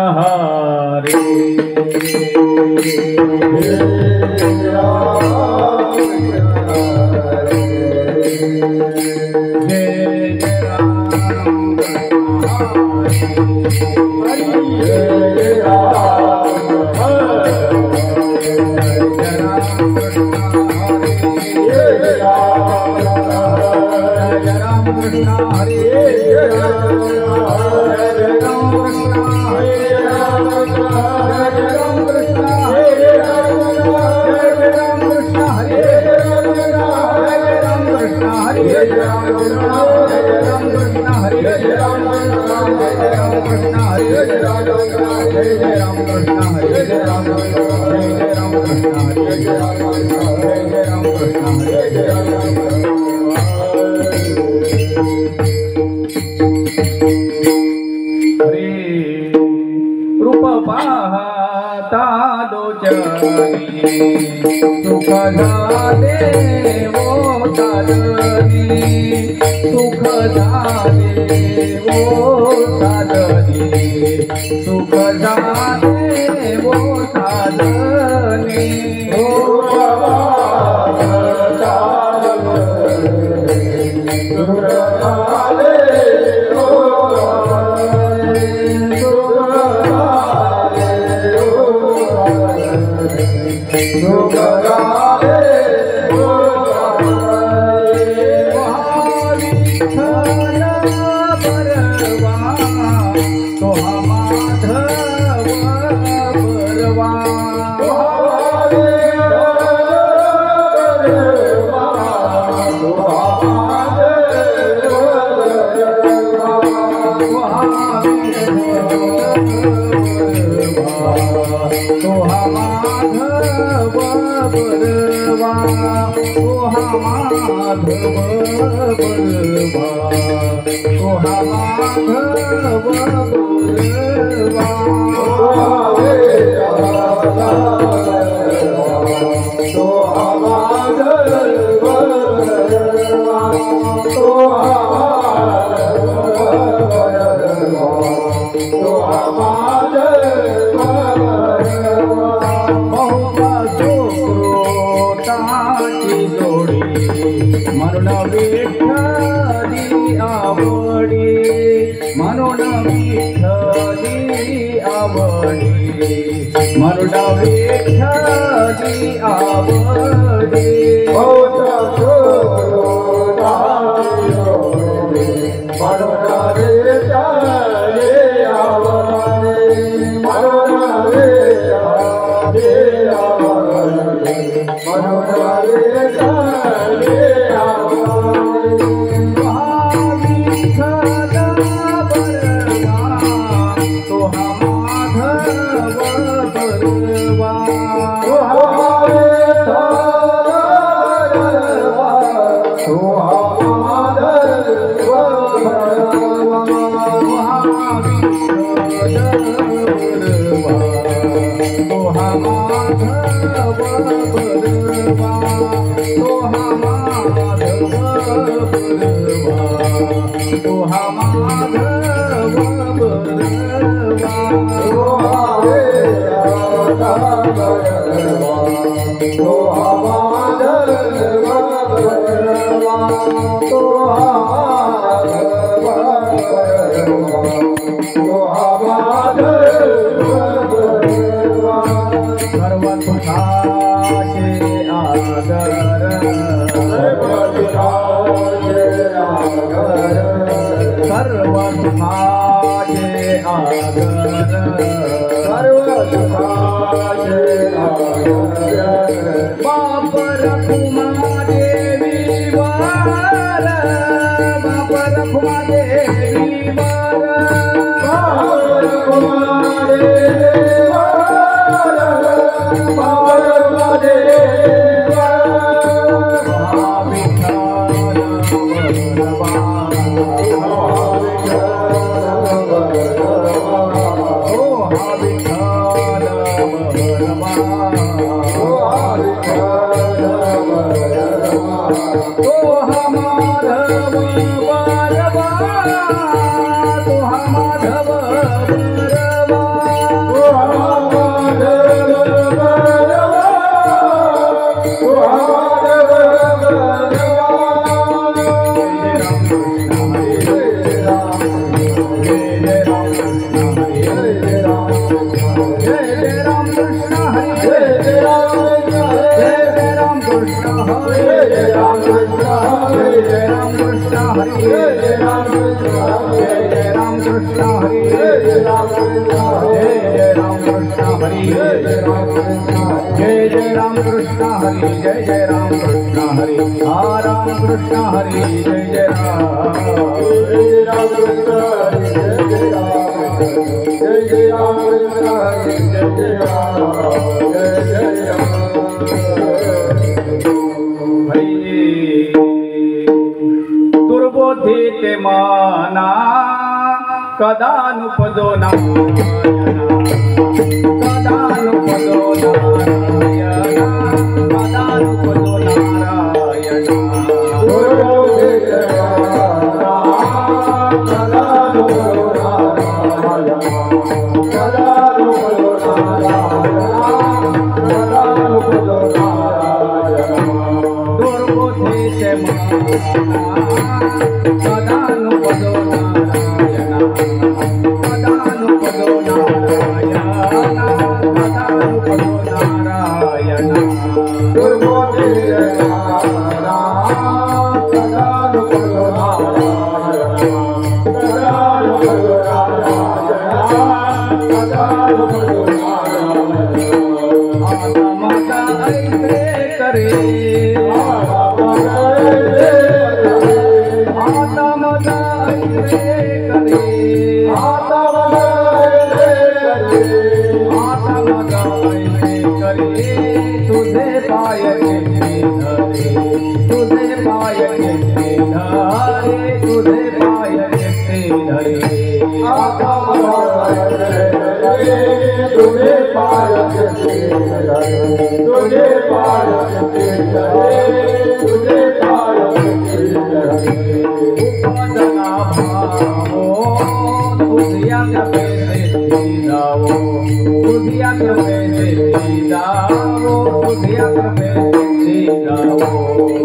हरे रूप पाहता लोचनी सुख झाले वो साधनी सुख झाले वो साधनी सुख झाले वो साधनी मरुडा विठ्ठली आवडे तो हा माधव बरवा राम कृष्ण हरी जय जय राम कृष्ण हरी राम कृष्ण हरी जय जय राम कृष्ण हरी जय जय राम कृष्ण हरी जय जय राम जय जय राम दुर्बोधिते माना कदानुपदो नारायण कदानुपदो नारायण कदानुपदो नारायण दुर्बोधिते माना कदानुपदो नारायण कदानुपदो नारायण कदानुपदो नारायण दुर्बोधिते माना कदानुपदो नारायण कदानुपदो नारायण कदानुपदो नारायण दुर्बोधिते माना कदानुपदो नारायण कदानुपदो नारायण कदानुपदो नारायण आत्मदा ऐसे करे तुझे पाय के धरे तुझे पाय के धरे तुझे पाय के धरे तुझे पाय के धरे तुझे पाय के धरे तुझे पाय के धरे उपदना भावो तुझिया के जाओ तुझिया के जाओ तुझिया के जाओ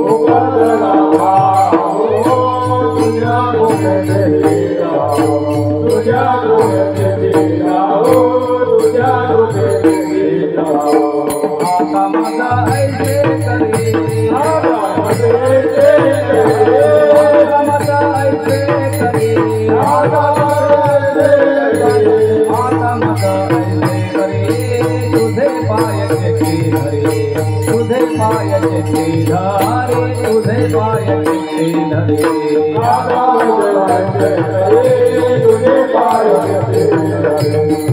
उपदना भावो तुझिया के जाओ तुझिया के जाओ तुझिया के जाओ आत्मदा ऐसे करे आत्मदा ऐसे करे आत्मदा ऐसे करे तुझे पाय के धरे तुझे पाय के धरे तुझे पाय के धरे तुझे पाय के धरे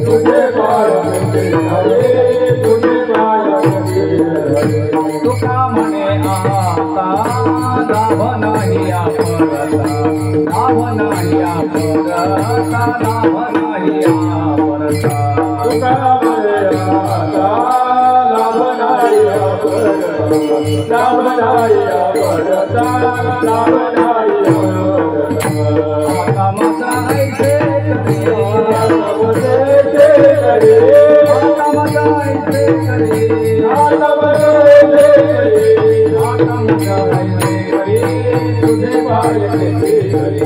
तुझे पाय के धरे तुझे पाय के धरे तुका म्हणे आता लाभ नाही आपरता लाभ नाही आपरता लाभ नाही आपरता तुका म्हणे आता लाभ नाही आपरता लाभ नाही आपरता लाभ नाही आपरता मजा ऐसे करे मजा ऐसे करे तुझे पाय के धरे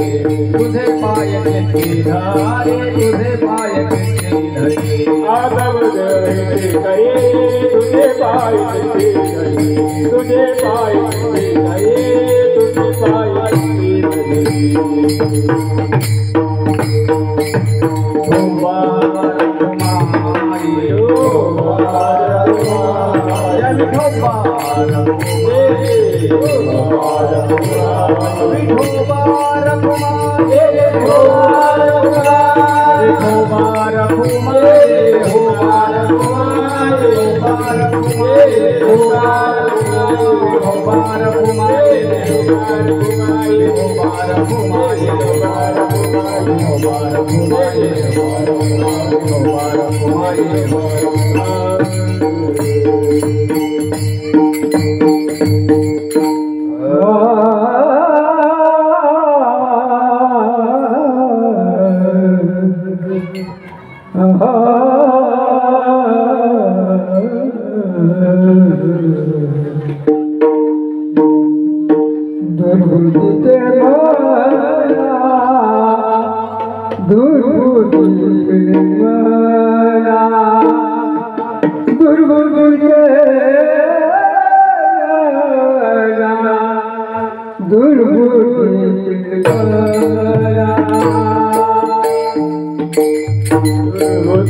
तुझे पाय के धरे तुझे पाय के धरे आदम करे तुझे पाय के धरे तुझे पाय के धरे तुझे पाय के धरे Hare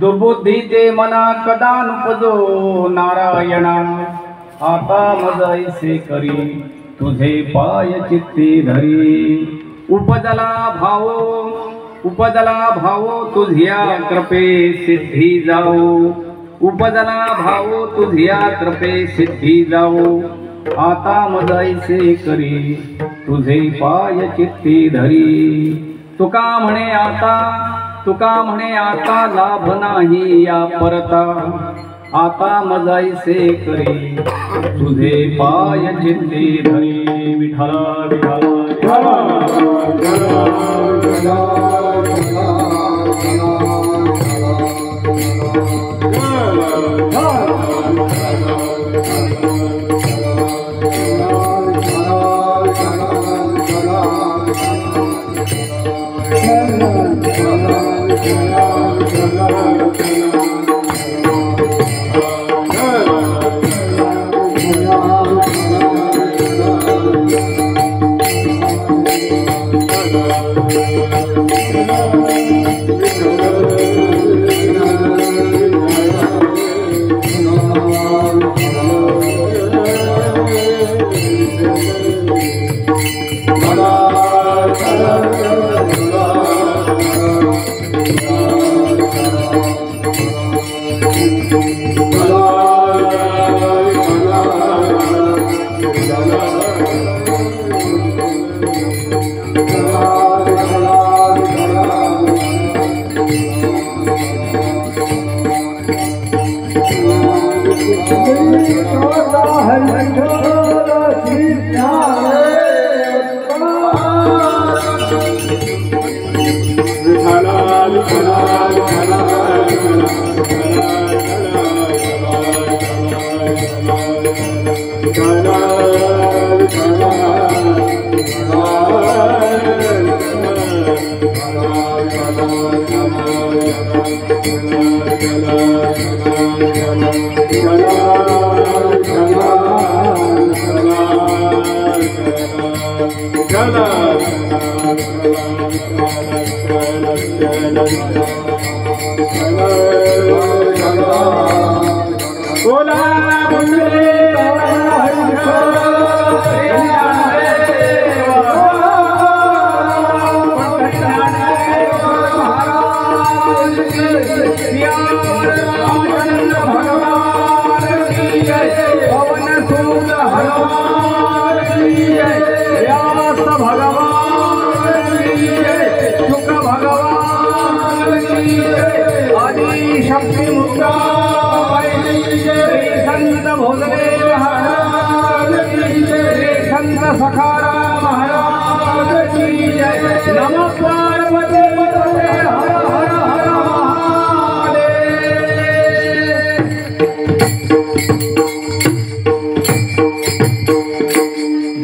दुर्बुद्धी ते मना कदा नुपजो नारायणा आता मज ऐसे करी तुझे पाय चित्ती धरी उपजला भावो तुझ्या कृपे सिद्धी जाओ उपजला भावो तुझ्या कृपे सिद्धी जाओ आता मज ऐसे करी तुझे पाय चित्ती धरी तुका म्हणे आता लाभ नाही या परता आता मजाईसे करी तुझे पाय चित्ती धरी विठला विठला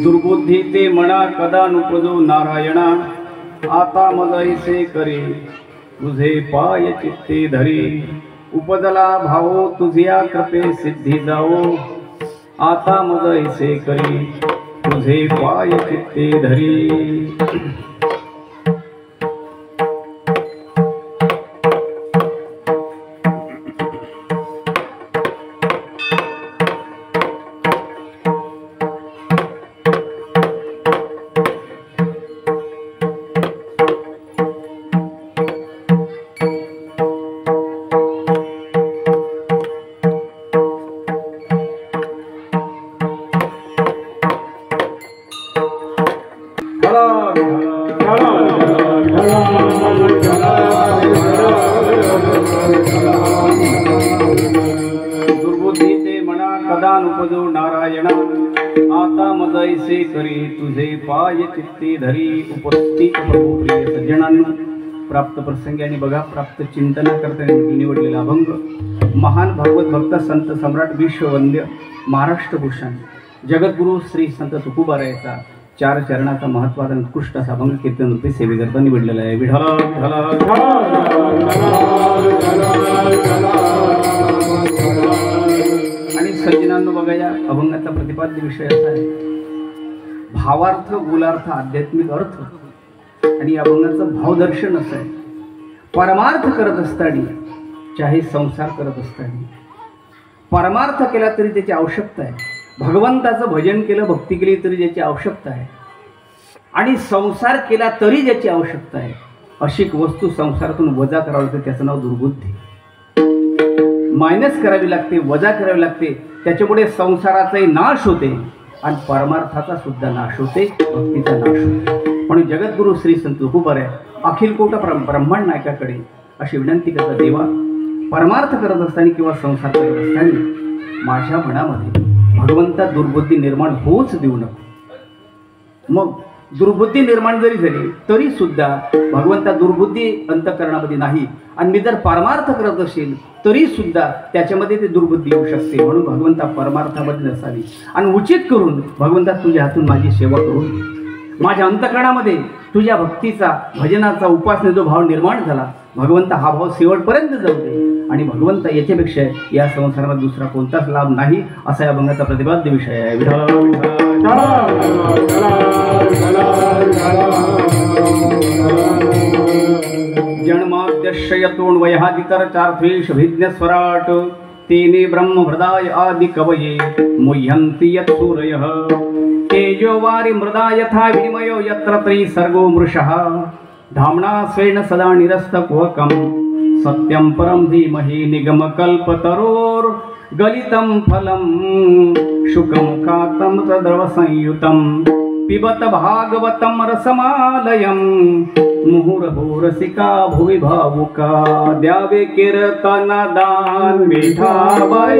दुर्बुद्धी ते मना कदा नुपजो नारायणा आता मज ऐसे करी तुझे पाय चित्ते धरी उपजला भावो तुझ्या कृपे सिद्धी जाओ आता मज ऐसे करी तुझे पाय चित्ते धरी कदानुपदो नारायणा आता मजैसे करी तुझे पाय चित्ते धरी. उपस्थित प्रभू प्रिय सज्जनांनो, प्राप्त प्रसंगी आणि बघा प्राप्त चिंतना करता निवडलेला अभंग महान भागवत भक्त संत सम्राट विश्ववंद्य महाराष्ट्र भूषण जगद्गुरु श्री संत तुकोबारायाचा 4 चरणाचा महत्त्वाचा उत्कृष्ट असा अभंग कीर्तन रूपी सेवेकरता निवडलेला आहे. विठ्ठल आणि सज्जनांनो बघा, या अभंगाचा प्रतिपाद्य विषय असा आहे भावार्थ, गुलार्थ, आध्यात्मिक अर्थ आणि या अभंगाचं भावदर्शन असं आहे. परमार्थ करत असताना चाहे संसार करत असताना परमार्थ केला तरी त्याची आवश्यकता आहे. भगवंताचं भजन केलं, भक्ती केली तरी ज्याची आवश्यकता आहे आणि संसार केला तरी ज्याची आवश्यकता आहे. अशी वस्तू संसारातून वजा करावी लागते, त्याचं नाव दुर्बुद्धी. मायनस करावी लागते, वजा करावी लागते. त्याच्यामुळे संसाराचाही नाश होते आणि परमार्थाचा सुद्धा नाश होते, भक्तीचा नाश होते. म्हणून जगद्गुरु श्री संत तुकोबाराय अखिल कोट ब्रह्मांड नायकाकडे अशी विनंती करतात, देवा परमार्थ करत असताना किंवा संसार करत असताना माझ्या मनामध्ये भगवंता दुर्बुद्धी निर्माण होऊच देऊ नको. मग दुर्बुद्धी निर्माण जरी झाली तरी सुद्धा भगवंता दुर्बुद्धी अंतःकरणामध्ये नाही आणि मी जर परमार्थ करत असेल तरी सुद्धा त्याच्यामध्ये ते दुर्बुद्धी येऊ शकते. म्हणून भगवंता परमार्थामध्ये नसावी आणि उचित करून भगवंता तुझ्या हातून माझी सेवा करून माझ्या अंतःकरणामध्ये तुझ्या भक्तीचा, भजनाचा, उपासनेचा भाव निर्माण झाला. भगवंता हा भाव शेवटपर्यंत जाऊ दे आणि भगवंता याच्यापेक्षा या संसारामध्ये दुसरा कोणताच लाभ नाही, असा या अभंगाचा प्रतिपाद्य विषय आहे. जन्माद्यशयतोण वयादितर चार्थेश भिज्ञ स्वराट तेने ब्रह्म हृदय आदि कवये मुह्यन्ति यत् सूरयः तेजो वारि मृदा यथा विनिमयो यत्र त्रिसर्गो मृषः धाम्ना स्वेन सदा निरस्तकुहकं सत्यं परं धीमहि निगमकल्पतरोर् गलितं फलं शुकमुखातं तद्रवसंयुतं पिबत भागवतं रसमालयं मुहुर्हुरसिका भुवि भावुका द्यावे कीर्तनदान विठाबाई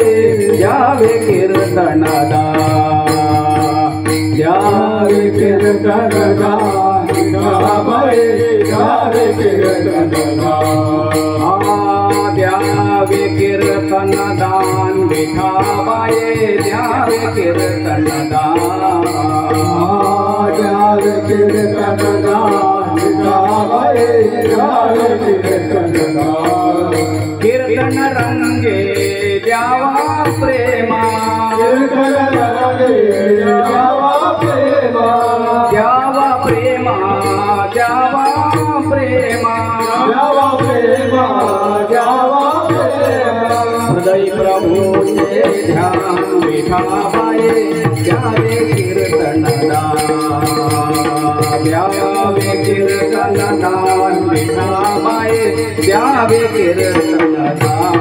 द्यावे कीर्तनदान द्यावे कीर्तनदान विठाबाई द्यावे कीर्तनदान द्यावे कीर्तनदान विठाबाई द्यावे कीर्तनदान द्यावे कीर्तनदान कीर्तन रंगे द्यावा प्रेमा द्यावा प्रेमा द्यावा प्रेमा द्यावा प्रेमा द्यावा प्रेमा द्यावा प्रेमा हृदय प्रभूचे ध्यान विठाबाई द्यावे कीर्तनदान द्यावे कीर्तनदान विठाबाई द्यावे कीर्तनदान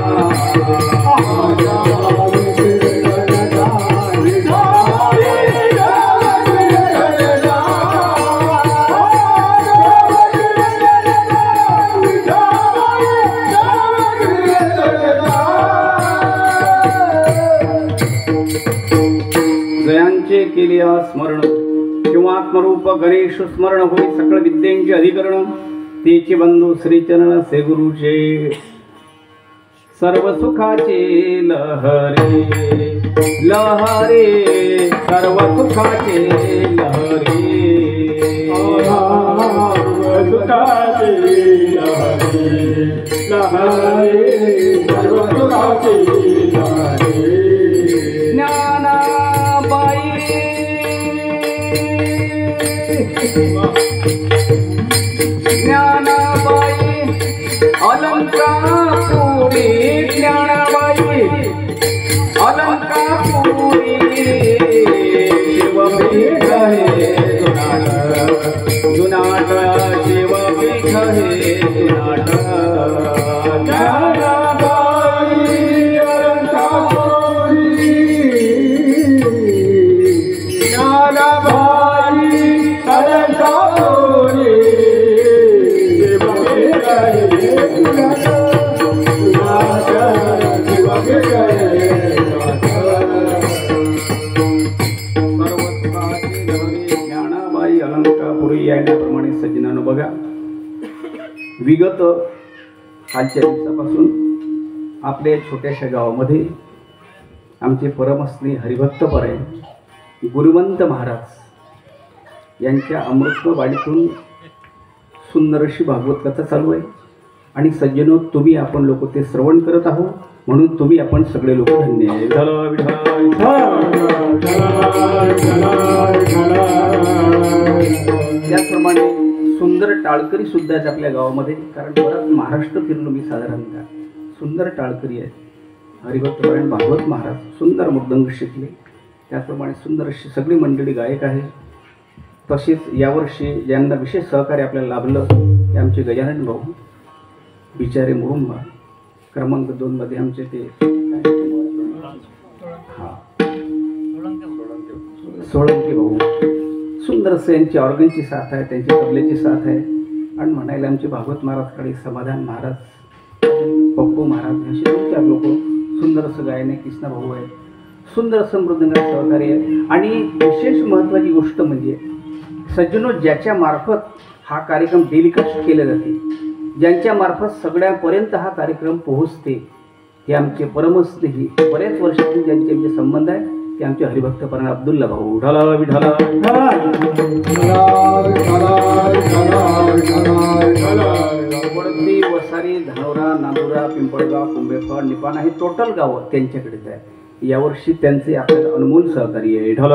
जयांचे केले स्मरण किंवा आत्मरूप गणेश स्मरण होई सकळ विद्यांचे अधिकरण तेचे बंधू श्रीचरण से गुरुचे सर्व सुखाचे लहरे लहरे सर्व सुखाचे लहरे सुखाचे लहरे लहरे सर्व सुखाचे लहरे ज्ञानाबाई ज्ञानाबाई अलंकापुरी ज्ञानाबाई अलंकापुरी शिवपीठ हे जुनाट शिवपीठ हे जुनाट ज्ञानाबाई अलंकापुरी ज्ञानाबाई अलंकापुरी बघा, विगत कालच्या दिवसापासून आपल्या छोट्याशा गावामध्ये आमचे परमस्नेही हरिभक्तपरायण गुरुवंत महाराज यांच्या अमृतवाडीतून सुंदर अशी भागवत कथा चालू आहे. आणि सज्जनो, तुम्ही आपण लोक ते श्रवण करत आहोत, म्हणून तुम्ही आपण सगळे लोक धन्य आहे. त्याचप्रमाणे सुंदर टाळकरी सुद्धा आहेत आपल्या गावामध्ये, कारण बराच महाराष्ट्र फिरलो मी साधारणतः. सुंदर टाळकरी आहेत, हरिभक्तपरायण भागवत महाराज सुंदर मृदंग शिकले. त्याचप्रमाणे सुंदर अशी सगळी मंडळी गायक आहे. तसेच यावर्षी ज्यांना विशेष सहकार्य आपल्याला लाभलं ते आमचे गजानन भाऊ बिचारे मुरुंबा, क्रमांक 2 मध्ये आमचे ते सोळंके भाऊ. सुंदर असं यांची ऑर्गनची साथ आहे, त्यांची तबल्याची साथ आहे. आणि म्हणायला आमचे भागवत महाराजकडे समाधान महाराज, पप्पू महाराज असे 2-4 लोक सुंदर असं गायन आहे. कृष्णा भाऊ आहे, सुंदर असं मृदंगात सहकार्य आहे. आणि विशेष महत्त्वाची गोष्ट म्हणजे सज्जनो, ज्याच्या मार्फत हा कार्यक्रम टेलिकास्ट केले जाते, ज्यांच्या मार्फत सगळ्यांपर्यंत हा कार्यक्रम पोहोचते, हे आमचे परमस्नेही बऱ्याच वर्षातून ज्यांचे आमचे संबंध आहे ते आमचे हरिभक्तपरायण अब्दुल्ला भाऊ. विठाला विठाला वडदी, वसारी, धानोरा, नांदुरा, पिंपळगाव, कुंभेफळ, निपाण हे टोटल गाव त्यांच्याकडेच आहे. यावर्षी त्यांचे आपल्याला अनमोल सहकार्य आहे. विठाला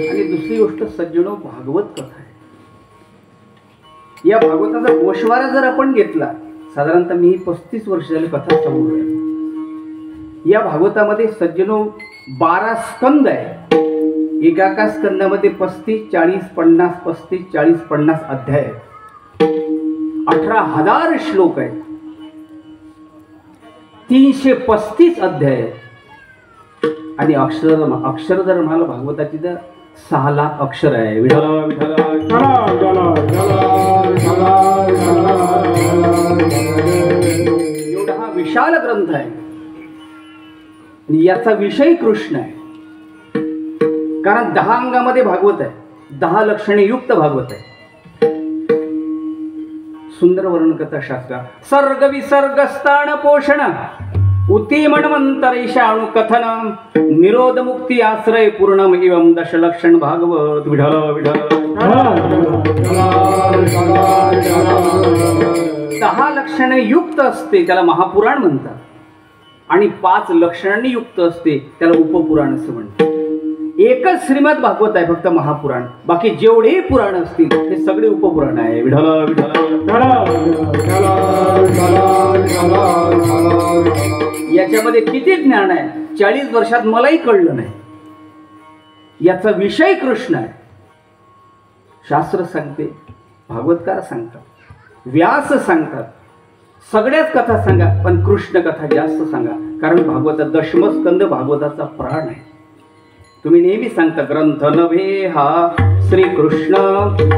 आणि दुसरी गोष्ट सज्जनो, भागवत कथा आहे. या भागवताचा गोषवारा जर आपण घेतला, साधारणतः मी 35 वर्ष झाली कथा समोर आहे. या भागवतामध्ये सज्जनो 12 स्कंद आहे. एका स्कंदामध्ये 35, 40, 50, 35, 40, 50 अध्याय आहेत. 18,000 श्लोक आहेत. 335 अध्याय आहेत. आणि अक्षर जर म्हणाला भागवताची तर 6 लाख अक्षर आहे. एवढा हा विशाल ग्रंथ आहे. याचा विषय कृष्ण आहे. कारण 10 अंगामध्ये भागवत आहे, 10 लक्षणे युक्त भागवत आहे. सुंदर वर्णकथा शास्त्र, सर्ग विसर्ग स्थान पोषण, उती मन्वंतरेशाणु कथन, निरोध मुक्ती आश्रय पूर्णम एवं दशलक्षण भागवत. विठल विठल 10 लक्षणे युक्त असते त्याला महापुराण म्हणतात. आणि 5 लक्षणांनी युक्त असते त्याला उपपुराण असं म्हणतात. एकच श्रीमद भागवत आहे फक्त महापुराण, बाकी जेवढे पुराण असतील ते सगळे उपपुराण आहे. विठल विठल याच्यामध्ये किती ज्ञान आहे 40 वर्षात मलाही कळलं नाही. याचा विषय कृष्ण आहे. शास्त्र सांगते, भागवतकार सांगतात, व्यास सांगतात, सगळ्याच कथा सांगा, पण कृष्ण कथा जास्त सांगा. कारण भागवत दशमस्कंद भागवताचा प्राण आहे. तुम्ही नेहमी सांगता ग्रंथ नव्हे हा श्रीकृष्ण,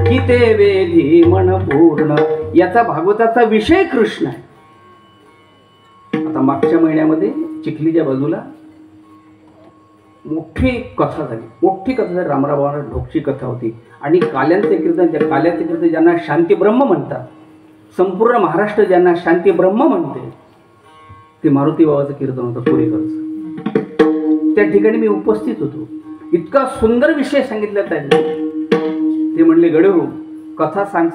गीते वेधी मन पूर्ण. याचा भागवताचा विषय कृष्ण आहे. आता मागच्या महिन्यामध्ये चिखलीच्या बाजूला मोठी कथा झाली. रामराव ढोकची कथा होती. आणि काल्यांचे कीर्तन ज्यांना शांती ब्रह्म म्हणतात, संपूर्ण महाराष्ट्र ज्यांना शांती ब्रह्म म्हणते, ते मारुती बाबाचं कीर्तन होतं पुरेकरचं. त्या ठिकाणी मी उपस्थित होतो. इतका सुंदर विषय सांगितला त्यांनी. ते म्हणले, गडू कथा सांग.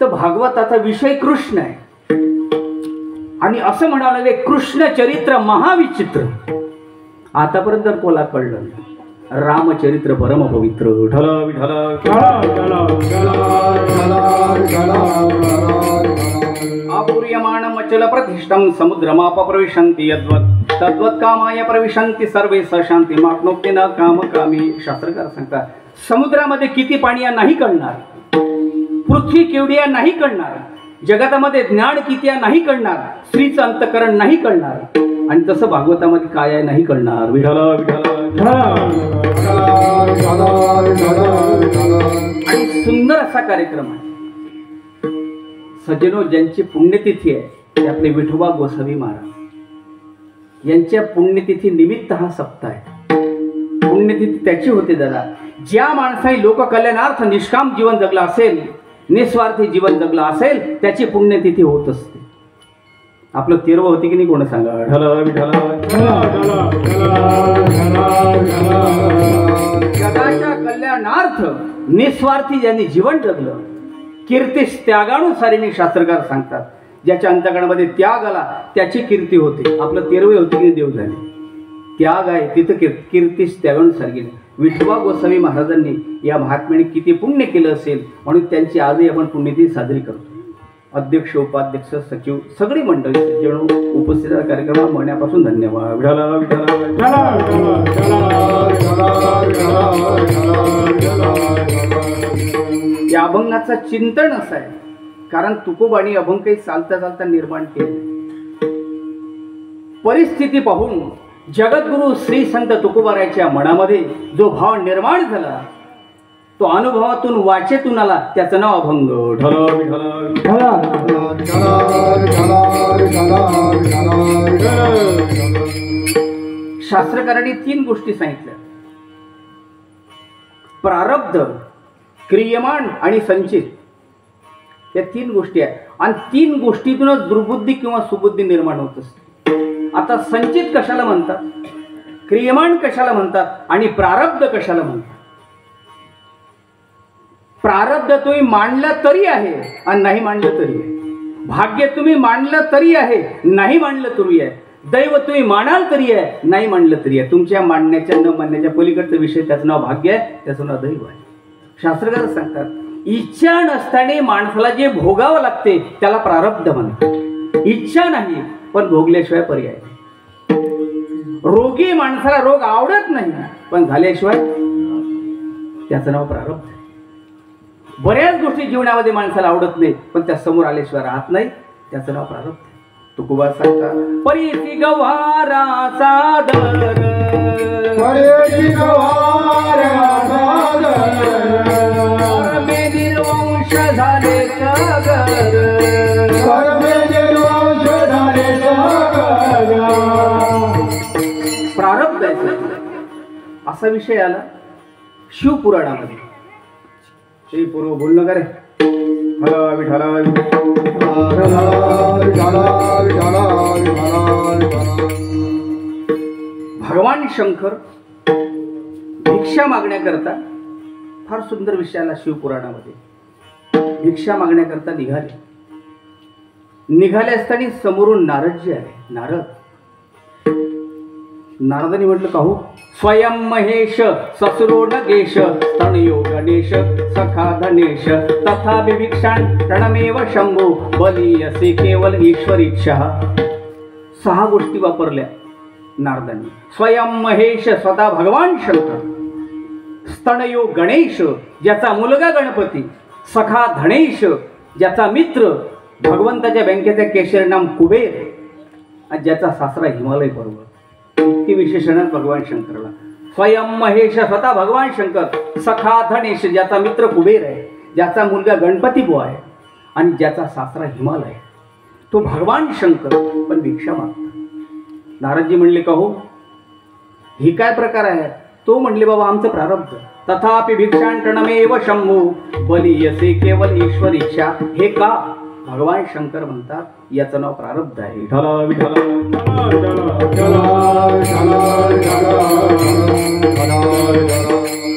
तर भागवताचा विषय कृष्ण आहे. आणि असं म्हणावं लागले, कृष्ण चरित्र महाविचित्र. आतापर्यंत तर कोला कळलं रामचरित्र परम पवित्र. विठल विठल आपूर्यमाणम अचल प्रतिष्ठम समुद्रमाप प्रविशन्ति यद्वत् तद्वत् कामाय प्रविशन्ति सर्वे सशांती माप्नोक्ते न काम कामी. शास्त्रकार सांगतात, समुद्रामध्ये किती पाणी आहे नाही कळणार, पृथ्वी केवढी आहे नाही कळणार, जगतामध्ये ज्ञान किती आहे नाही कळणार, स्त्रीचं अंतकरण नाही कळणार. आणि तसं भागवतामध्ये काय आहे नाही कळणार. विठल विठल आणि सुंदर असा कार्यक्रम आहे. सज्जनो, ज्यांची पुण्यतिथी आहे ते आपले विठोबा गोसावी महाराज यांच्या पुण्यतिथी निमित्त हा सप्ताह आहे. पुण्यतिथी त्याची होते दादा ज्या माणसाने लोककल्याणार्थ निष्काम जीवन जगलं असेल, निस्वार्थी जीवन जगलं असेल, त्याची पुण्यतिथी होत असते. आपलं 13 होती की नाही कोण सांगा. जगाच्या कल्याणार्थ निस्वार्थी ज्यांनी जीवन जगलं, कीर्तीस त्यागानुसारीने शास्त्रकार सांगतात. ज्याच्या अंतकरणामध्ये त्याग आला त्याची कीर्ती होते. आपलं 13 होती की देव झाले. त्याग आहे तिथं कीर्तीस त्यागानुसार गेले. विठोबा गोसावी महाराजांनी या महात्म्याने किती पुण्य केलं असेल म्हणून त्यांची आजही आपण पुण्यतिथी साजरी करतो. अध्यक्ष, उपाध्यक्ष, सचिव सगळी मंडळी सज्जन उपस्थित कार्यक्रमात मनापासून धन्यवाद. या अभंगाचा चिंतन असं आहे कारण तुकोबाणी अभंग काही चालता चालता निर्माण केले. परिस्थिती पाहून जगद्गुरु श्री संत तुकोबाराच्या मनामध्ये जो भाव निर्माण झाला तो अनुभवातून वाचेतून आला, त्याचं नाव अभंग. शास्त्रकारांनी 3 गोष्टी सांगितल्या: प्रारब्ध, क्रियमाण आणि संचित. या 3 गोष्टी आहेत आणि 3 गोष्टीतूनच दुर्बुद्धी किंवा सुबुद्धी निर्माण होत असते. आता संचित कशाला म्हणतात, क्रियमाण कशाला म्हणतात आणि प्रारब्ध कशाला म्हणतात? प्रारब्ध तुम्ही मांडलं तरी आहे आणि नाही मांडलं तरी आहे. भाग्य तुम्ही मांडलं तरी आहे, नाही मांडलं तरी आहे. दैव तुम्ही मानाल तरी आहे, नाही मांडलं तरी आहे. तुमच्या मांडण्याच्या न मानण्याच्या पलीकडचा विषय, त्याचं नाव भाग्य आहे, त्याचं नाव दैव आहे. शास्त्रकार सांगतात इच्छा नसताना माणसाला जे भोगावं लागते त्याला प्रारब्ध म्हणतात. इच्छा नाही पण भोगल्याशिवाय पर्याय. रोगी माणसाला रोग आवडत नाही पण झाल्याशिवाय त्याचं नाव प्रारब्ध. बऱ्याच गोष्टी जीवनामध्ये माणसाला आवडत नाही पण त्या समोर आल्याशिवाय राहत नाही, त्याचं नाव प्रारब्ध. तुकोबा सांगतात परिसी गवारा सादर, परिसी गवारा सादर, कर्मे निर्वंश झाले सागर, कर्मे निर्वंश झाले सागर. प्रारब्ध आहे असा विषय आला शिवपुराणामध्ये. श्री पूर्व बोलणं करे भगवान शंकर भिक्षा मागण्याकरता, फार सुंदर विषय आला शिवपुराणामध्ये. भिक्षा मागण्याकरता निघाले असताना समोरून नारदजी आले. नारदांनी म्हटलं का हो, स्वयं महेश ससुरो नगेश तणयो गणेश सखा धनेश तथा विभिक्षान प्रणमेव शंभो बलियसे केवल ईश्वरीक्षा. 6 गोष्टी वापरल्या नारदांनी. स्वयं महेश स्वतः भगवान शंकर, स्तनयो गणेश ज्याचा मुलगा गणपती, सखा धनेश ज्याचा मित्र भगवंताच्या बँकेचा केशरी नाम कुबेर आणि ज्याचा सासरा हिमालय पर्वत. इतकी विशेषण भगवान शंकरला. स्वयं महेश स्वतः भगवान शंकर, सखा धनेश ज्याचा मित्र कुबेर आहे, ज्याचा मुलगा गणपती बुवा आहे आणि ज्याचा सासरा हिमालय, तो भगवान शंकर पण भिक्षा मागतो. नारदजी म्हणले का हो ही काय प्रकार आहे? तो म्हणले बाबा आमचं प्रारब्ध. तथापि भिक्षांटनमेव शंभू बलियसे केवल ईश्वर इच्छा. हे का? भगवान शंकर म्हणतात याचं नाव प्रारब्ध आहे.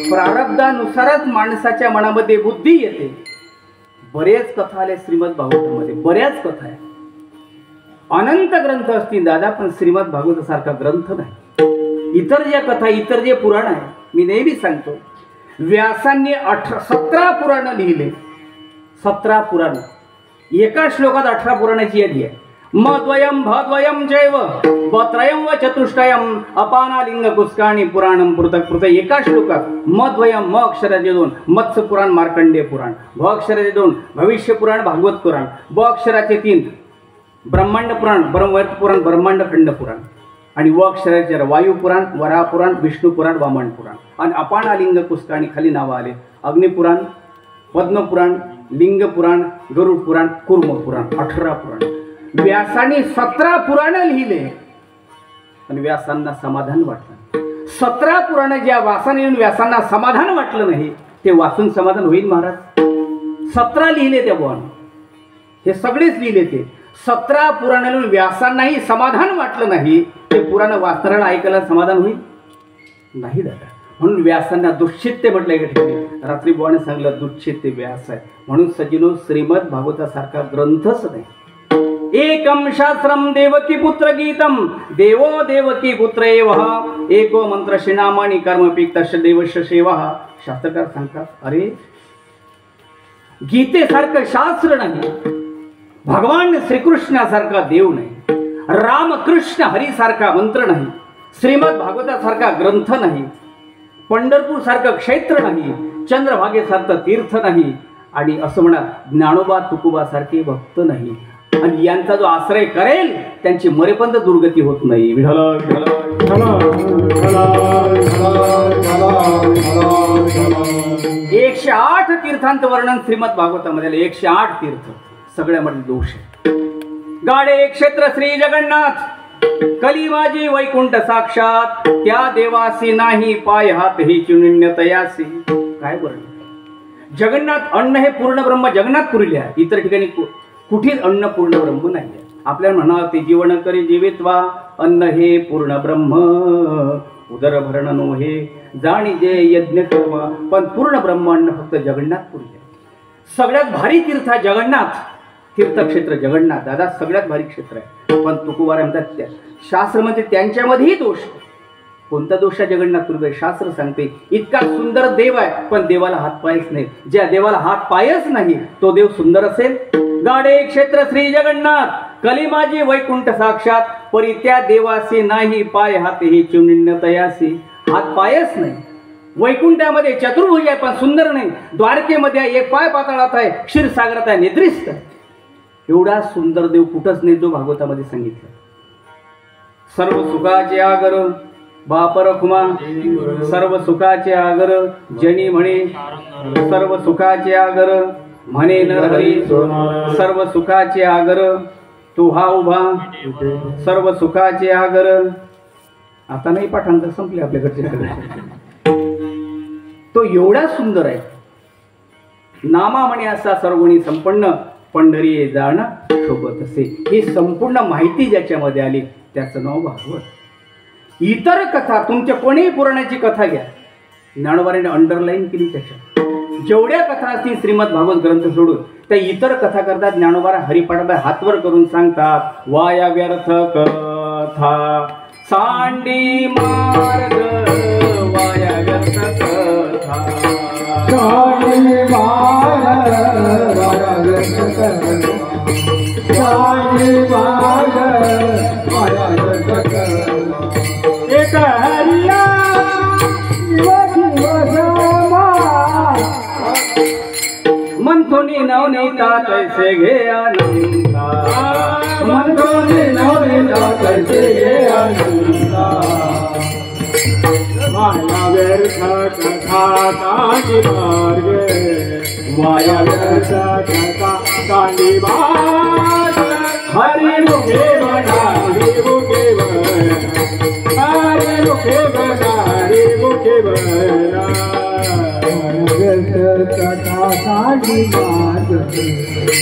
प्रारब्धानुसारच माणसाच्या मनामध्ये बुद्धी येते. बरेच कथा आल्या श्रीमद भागवतामध्ये, बऱ्याच कथा आहे. अनंत ग्रंथ असतील दादा पण श्रीमद भागवतासारखा ग्रंथ नाही. इतर ज्या कथा, इतर जे पुराण आहे, मी नेहमी सांगतो व्यासांनी 17 पुराण लिहिले. 17 पुराण, एका श्लोकात 18 पुराणाची यादी आहे. मद्वयम भद्वयम जैव बत्रयम व चतुष्टयम अपानालिंग कुस्काणी पुराणम पृथक पृथक. एका श्लोकात मद्वयम, म अक्षराचे 2 मत्स्य पुराण मार्कंडेय पुराण, भ अक्षराचे 2 भविष्य पुराण भागवत पुराण, ब अक्षराचे 3 ब्रह्मांड पुराण ब्रह्मवर्त पुराण ब्रह्मांड खंड पुराण आणि व अक्षराचे 4 वायू पुराण वराह पुराण विष्णू पुराण वामन पुराण. आणि अपानालिंग कुस्काणी खाली नावं आले अग्निपुराण, पद्मपुराण, लिंग पुराण, गरुड पुराण, कुर्म पुराण. 18 पुराण. व्यासाने 17 पुराण लिहिले आणि व्यासांना समाधान वाटलं. 17 पुराण ज्या वासाने व्यासांना समाधान वाटलं नाही ते वाचून समाधान होईल महाराज? 17 लिहिले त्या बुवान, हे सगळेच लिहिले ते 17 पुराणांवरून व्यासांनाही समाधान वाटलं नाही, ते पुराण वाचणाऱ्याला ऐकायला समाधान होईल नाही दादा. म्हणून व्यासांना दुश्चित्ते म्हटलं एका ठिकाणी. रात्री बुवाने सांगितलं दुश्चित्ते व्यास आहे. म्हणून सज्जनो श्रीमद भागवतासारखा ग्रंथच नाही. एकम शास्त्रम देवकी पुत्र गीतम देवो देवकी पुत्र एवः एको मंत्र श्रीनामानी कर्मपिक तस्य देवस्य सेवा. शास्त्रकार सांगतात अरे गीतेसारखं शास्त्र नाही, भगवान श्रीकृष्णासारखा देव नाही, रामकृष्ण हरीसारखा मंत्र नाही, श्रीमद भागवतासारखा ग्रंथ नाही, पंढरपूर सारखं क्षेत्र नाही, चंद्रभागेसारखं तीर्थ नाही, आणि असं म्हणा ज्ञानोबा तुकोबा सारखे भक्त नाही. आणि यांचा जो आश्रय करेल त्यांची मरेपर्यंत दुर्गती होत नाही. 108 तीर्थांचं वर्णन श्रीमद भागवतामध्ये. 108 तीर्थ, सगळ्यामध्ये दोष आहे. गाडे क्षेत्र श्री जगन्नाथ, कली माझी वैकुंठ साक्षात, त्या देवासी नाही पाय हात हे चुनिन्य तयासी. काय वर्णन? जगन्नाथ अन्न हे पूर्ण ब्रह्म जगन्नाथपुरीले आहे, इतर ठिकाणी कुठेच अन्न पूर्ण ब्रह्म नाही आहे. आपल्याला म्हणा ते जीवन करी जीवित्वा, अन्न हे पूर्ण ब्रह्म उदर भरण नो हे जाणी जे यज्ञ कर्म. पण पूर्ण ब्रह्म अन्न फक्त जगन्नाथपुरी आहे. सगळ्यात भारी तीर्थ जगन्नाथ, तीर्थक्षेत्र जगन्नाथ दादा सगळ्यात भारी क्षेत्र आहे. पण तुकोबारा म्हणतात त्या शास्त्रामध्ये त्यांच्यामध्येही दोष. कोणता दोष आहे जगन्नाथपुरी? शास्त्र सांगते इतका सुंदर देव आहे पण देवाला हात पायच नाही. ज्या देवाला हात पायच नाही तो देव सुंदर असेल? गाडे क्षेत्र श्री जगन्नाथ, कली माझी वैकुंठ साक्षात, परी त्या देवासी नाही पाय हात हे चुनिन्य तयासी. हात पायच नाही. वैकुंठामध्ये चतुर्भुज आहे पण सुंदर नाही. द्वारकेमध्ये एक पाय पाताळात आहे, क्षीरसागरात आहे, निद्रिस्त आहे. एवढा सुंदर देव कुठंच नाही जो भागवतामध्ये सांगितलं. सर्व सुखाचे आगर बापर खुमा, सर्व सुखाचे आगर जनी म्हणे, सर्व सुखाचे आगर म्हणे नरहरी, सर्व सुखाचे आगर तू हा उभा, सर्व सुखाचे आगर. आता नाही पाठांतर संपले आपल्याकडचे. तो एवढा सुंदर आहे. नामा म्हणे असा सर्वगुणी संपन्न, पंढरी जाणं शोभत असे. ही संपूर्ण माहिती ज्याच्यामध्ये आली त्याचं नाव भागवत. इतर कथा तुमच्या कोणीही पुराणाची कथा घ्या, ज्ञानोबाने अंडरलाईन केली. त्याच्यात जेवढ्या कथा असतील श्रीमद भागवत ग्रंथ सोडून त्या इतर कथा करतात. ज्ञानोबारा हरिपाठाला हातवर करून सांगतात वाया व्यर्थ कथा सांडी मार्ग, वाया व्यर्थ कथा सांडी मार्ग, वाया व्यर्थ कथा सांडी मार्ग, वाया व्यर्थ कथा. एक हरिया मनथोनी नवनीता तैसे घे आनंदा, मनथोनी नवनीता तैसे घे आनंदा. माया व्यर्थ कथा कांडी मार्ग, माया व्यर्थ कथा कांडी मार्ग. हरि मुखे बना, हरि मुखे बना, हरि मुखे बना, हरि मुखे बना. कथा कांडी मार्ग,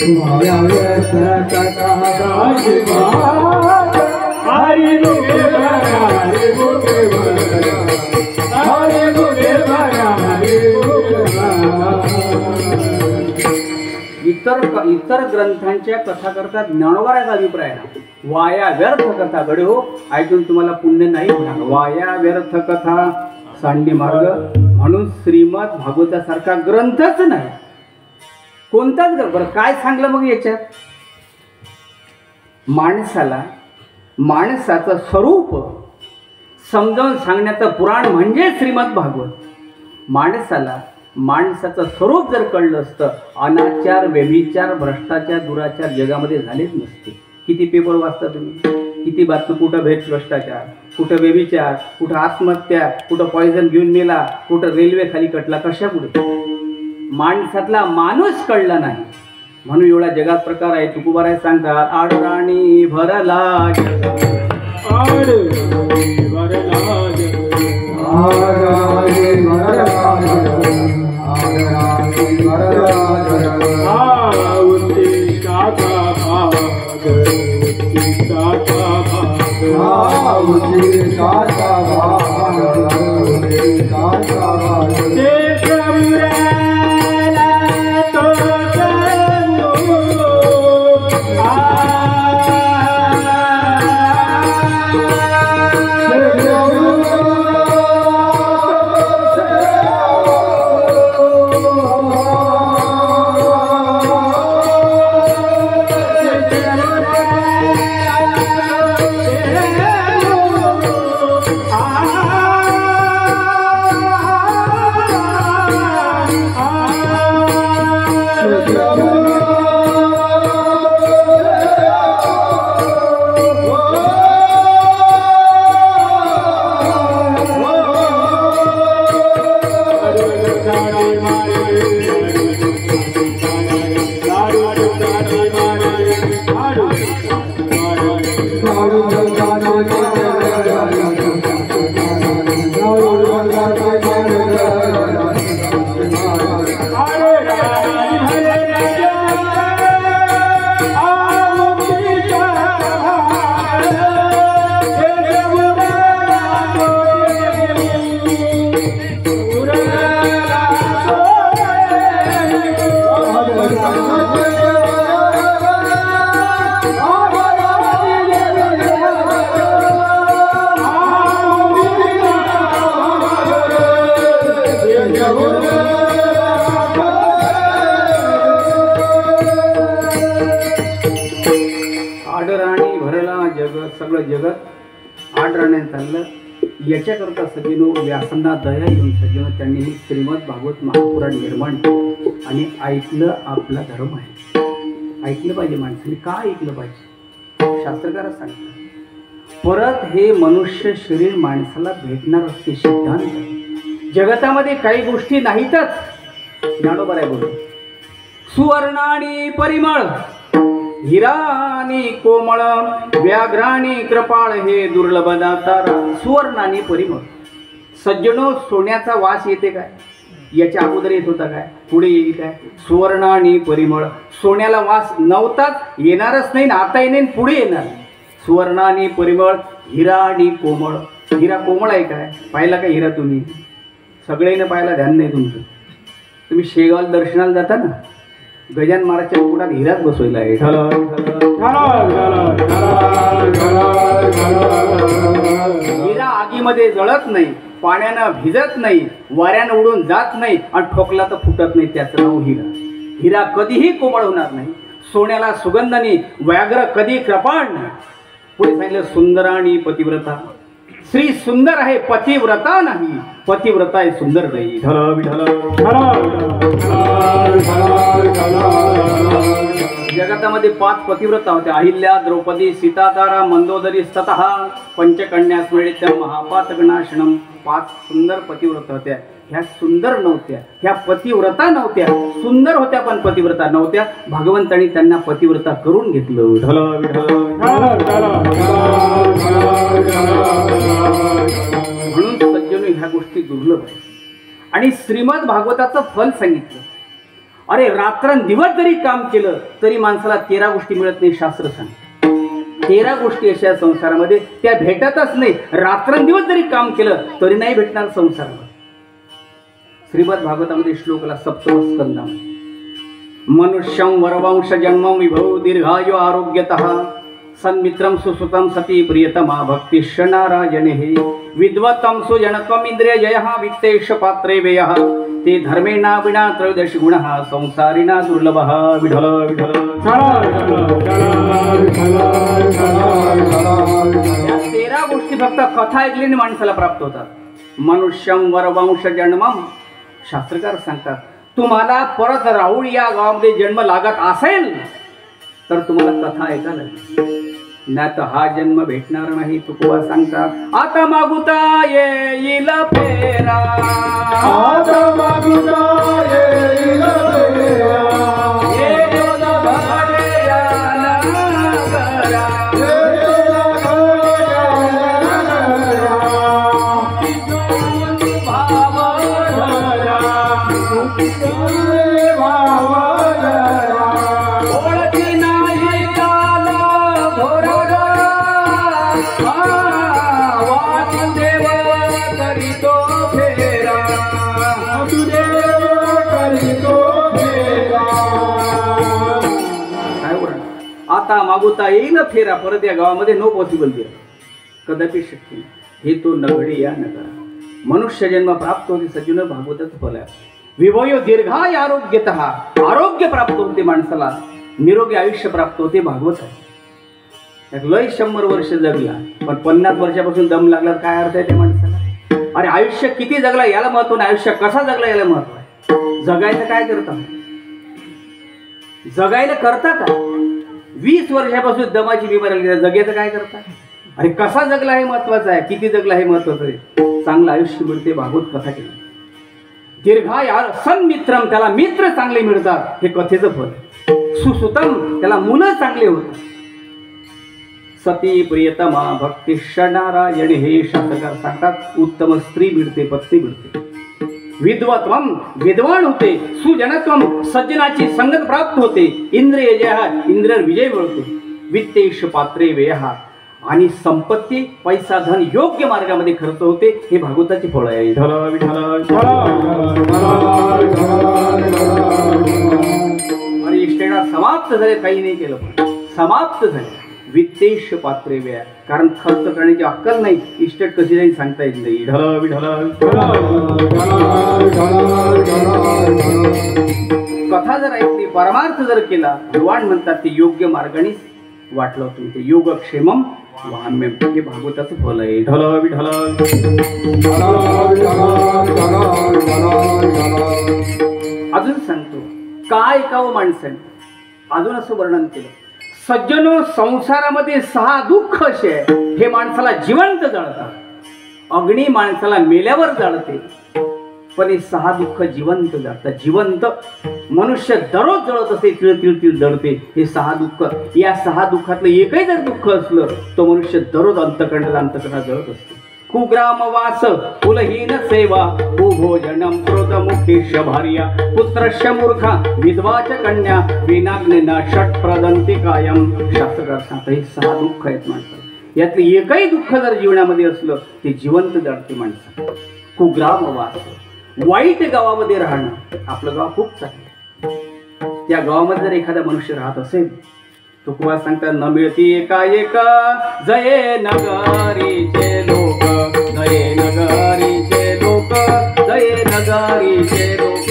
माया व्यर्थ कथा कांडी मार्ग. हरि मुखे बना, हरि मुखे बना, हरि मुखे बना, हरि मुखे बना. इतर ग्रंथांच्या कथा करतात. ज्ञानोबाराचा अभिप्राय आहे वाया व्यर्थ कथा गडे हो ऐकून तुम्हाला पुण्य नाही होणार. वाया व्यर्थ कथा सांडी मार्ग. म्हणून श्रीमद भागवतासारखा ग्रंथच नाही कोणताच ग्रंथ. बरं काय सांगलं मग याच्यात? माणसाचं स्वरूप समजावून सांगण्याचं पुराण म्हणजे श्रीमद भागवत. माणसाचं स्वरूप जर कळलं असतं अनाचार, व्यभिचार, भ्रष्टाचार, दुराचार जगामध्ये झालेच नसते. किती पेपर वाचता तुम्ही, किती बातमी, कुठं भ्रष्टाचार, कुठं व्यभिचार, कुठं आत्महत्या, कुठं पॉयझन घेऊन मेला, कुठं रेल्वे खाली कटला. कशामुळे? माणसातला माणूस कळला नाही. म्हणून एवढा जगात प्रकार आहे. तुकोबाराय सांगतात आडराणी भरला जग, आडराणी भरला जग, आगराजे वरराज आगराजे वरराज उत्तिष्ठाता भाग उत्तिष्ठाता भाग उत्तिष्ठाता भाग उत्तिष्ठाता भाग सगळं जगत आडराण्यात चाललं. याच्याकरता सज्जनो व्यासांना दया येऊन सज्जनो त्यांनी हे श्रीमद भागवत महापुराण निर्माण केलं आणि ऐकलं. आपला धर्म आहे, ऐकलं पाहिजे माणसाने. का ऐकलं पाहिजे? शास्त्रकार सांगतात परत हे मनुष्य शरीर माणसाला भेटणार असते सिद्धांत. जगतामध्ये काही गोष्टी नाहीतच. ज्ञानोबा आहे बोल सुवर्णानी परिमळ हिरानी कोमळ व्याघ्रानी कृपाळ हे दुर्लभ दातारा. सुवर्णानी परिमळ सज्जनो सोन्याचा वास येते काय? याच्या अगोदर येत होता काय? पुढे येईल काय? सुवर्णानी परिमळ सोन्याला वास नव्हताच, येणारच नाही, आता येणे पुढे येणार. सुवर्णानी परिमळ हिरा आणि कोमळ. हिरा कोमळ आहे काय? पाहिला का हिरा तुम्ही? सगळेनं पाहायला ध्यान नाही तुमचं. तुम्ही शेगाव दर्शनाला जाता ना, गजान महाराजच्या मुकुटात हिराच बसवलेला आहे. हिरा आगीमध्ये जळत नाही, पाण्यानं भिजत नाही, वाऱ्यानं उडून जात नाही आणि ठोकला तर फुटत नाही. त्याचं नाव हिरा. हिरा कधीही कोमळ होणार नाही. सोन्याला सुगंध नाही, व्याघ्र कधी कृपाळ नाही. पुढे सांगितलं सुंदर आणि पतिव्रता. श्री सुंदर आहे, पतिव्रता नाही. पतिव्रता आहे, सुंदर नाही. जगतामध्ये 5 पतिव्रता होत्या. अहिल्या, द्रौपदी, सीतातारा, मंदोदरी, स्ततः पंचकन्या स्मृत्य महापातकनाशनम. 5 सुंदर पतिव्रता होत्या. ह्या सुंदर नव्हत्या, ह्या पतिव्रता नव्हत्या. सुंदर होत्या पण पतिव्रता नव्हत्या. भगवंतांनी त्यांना पतिव्रता करून घेतलं. म्हणून सज्जनो ह्या गोष्टी दुर्लभ आहेत. आणि श्रीमद भागवताचं फल सांगितलं. अरे रात्रंदिवस जरी काम केलं तरी माणसाला 13 गोष्टी मिळत नाही. शास्त्र सांग 13 गोष्टी अशा संसारामध्ये त्या भेटतच नाही. रात्रंदिवस जरी काम केलं तरी नाही भेटणार संसारामध्ये. श्रीमद भागवतामध्ये श्लोकला 7वा स्कंद. मनुष्यं वरवंश जन्मं विभव दीर्घायु आरोग्यतः सन्मित्रं सुसुतं सती प्रियतमा भक्तिश्च नारायणे विद्वत्तं सुजनत्वम् इंद्रिय जयः वित्तेश पात्रे व्ययः ते धर्मेणा विना त्रयोदश गुणः संसारिणा दुर्लभः. विठल विठल. या 13 गोष्टी फक्त कथा ऐकल्याने माणसाला प्राप्त होतात. मनुष्यं वरवंश जन्मं. शास्त्रकार सांगतात तुम्हाला परत राहुळ या गावामध्ये जन्म लागत असेल तर तुम्हाला कथा ऐकायला नाही तर हा जन्म भेटणार नाही. तुकोबा सांगतात आता मागुता येईल फेरा. आता मागुता येईल फेरा. ओळखी नाही काला घोरग वासुदेव करीतो फेरा काय बोला आता मागवता येईल फेरा परत या गावामध्ये नो पॉसिबल दिला कदापि शक्य नाही. हे तो नगडी या नगरा मनुष्य जन्म प्राप्त होते सज्जन भागवतच फल आहे. विभयो दीर्घाय आरोग्यतः आरोग्य प्राप्त होते माणसाला निरोगी आयुष्य प्राप्त होते भागवत आहे. एक लय 100 वर्ष जगला पण 50 वर्षापासून दम लागला काय अर्थ आहे त्या माणसाला. अरे आयुष्य किती जगला याला महत्व नाही आयुष्य कसा जगला याला महत्व आहे. जगायचं काय करता जगायला करता का 20 वर्षापासून दमाची बिमारी आली जगायचं काय करता. अरे कसा जगला हे महत्वाचं आहे किती जगला हे महत्वाचं आहे. चांगलं आयुष्य मिळते भागवत कथा केली. दीर्घाय सन्मित्रम त्याला मित्र चांगले मिळतात हे कथेचं फल. सुसुतम त्याला मुलं चांगले होतात. सती प्रियतमा भक्ती नारायण हे शास्त्रकार सांगतात उत्तम स्त्री मिळते पत्नी मिळते. विद्वत्वम विद्वान होते. सुजनत्वम सज्जनाची संगत प्राप्त होते. इंद्रिय जय इंद्रिय विजय मिळतो. वित्तेश पात्रे व्यय आणि संपत्ती पैसा धन योग्य मार्गामध्ये खर्च होते हे भागवताचे फळ आहे. आणि इष्टेला समाप्त झाले काही नाही केलं पण समाप्त झाले. वित्तेश पात्रे व्यय कारण खर्च करण्याची अक्कल नाही इस्टेट कशी जाईल सांगता येत नाही. कथा जर ऐकली परमार्थ जर केला भगवान म्हणतात ते योग्य मार्गाने वाटलं तुम्ही ते योगक्षेमम वाहनमेम हे भागवताचं फल आहे. अजून सांगतो काय ऐकावं माणसाने अजून असं वर्णन केलं. सज्जनो संसारामध्ये 6 दुःख असे आहे हे माणसाला जिवंत जळतात. अग्नी माणसाला मेल्यावर जळते पण हे 6 दुःख जिवंत जळतात. जिवंत मनुष्य दररोज जळत असे तिळ जळते हे 6 दुःख. या 6 दुःखातलं एकही जर दुःख असलं तो मनुष्य दररोज अंतकरणात जळत असतो. कुग्रामवास कुलहीन सेवा कुभोजनम क्रोधमुखीश भार्या पुत्रश्य मूर्खा विधवाच कन्या विनाग्नेना षट प्रदंती कायम. शास्त्रकार सांगतात हे 6 दुःख आहेत माणसाला. यातले एकही दुःख जर जीवनामध्ये असलं ते जिवंत जळते माणसाला. कुग्रामवास वाईट गावामध्ये राहणं. आपलं गाव खूप चांगलं त्या गावामध्ये जर एखादा मनुष्य राहत असेल तुकोबा सांगतात न मिळती एका जये नगारीचे लोक जये नगारीचे लोक जये नगारीचे लोक.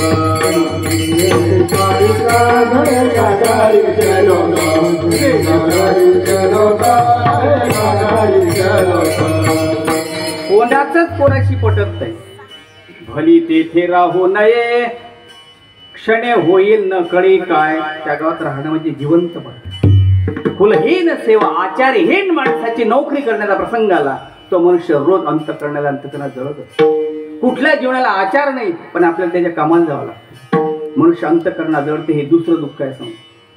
कोणाचंच कोणाशी पटत नाही. भली तेथे राहू नये क्षणे होईल न कळे काय. त्या गावात राहणं म्हणजे जिवंत पडतं. कुलहीन सेवा आचार्यहीन माणसाची नोकरी करण्याचा प्रसंग आला तो मनुष्य रोज अंतकरणाला जळत असतो. कुठल्या जीवनाला आचार नाही पण आपल्याला त्याच्या कामाला जावं लागतं. मनुष्य अंतकरणा जळते हे दुसरं दुःख आहे. समज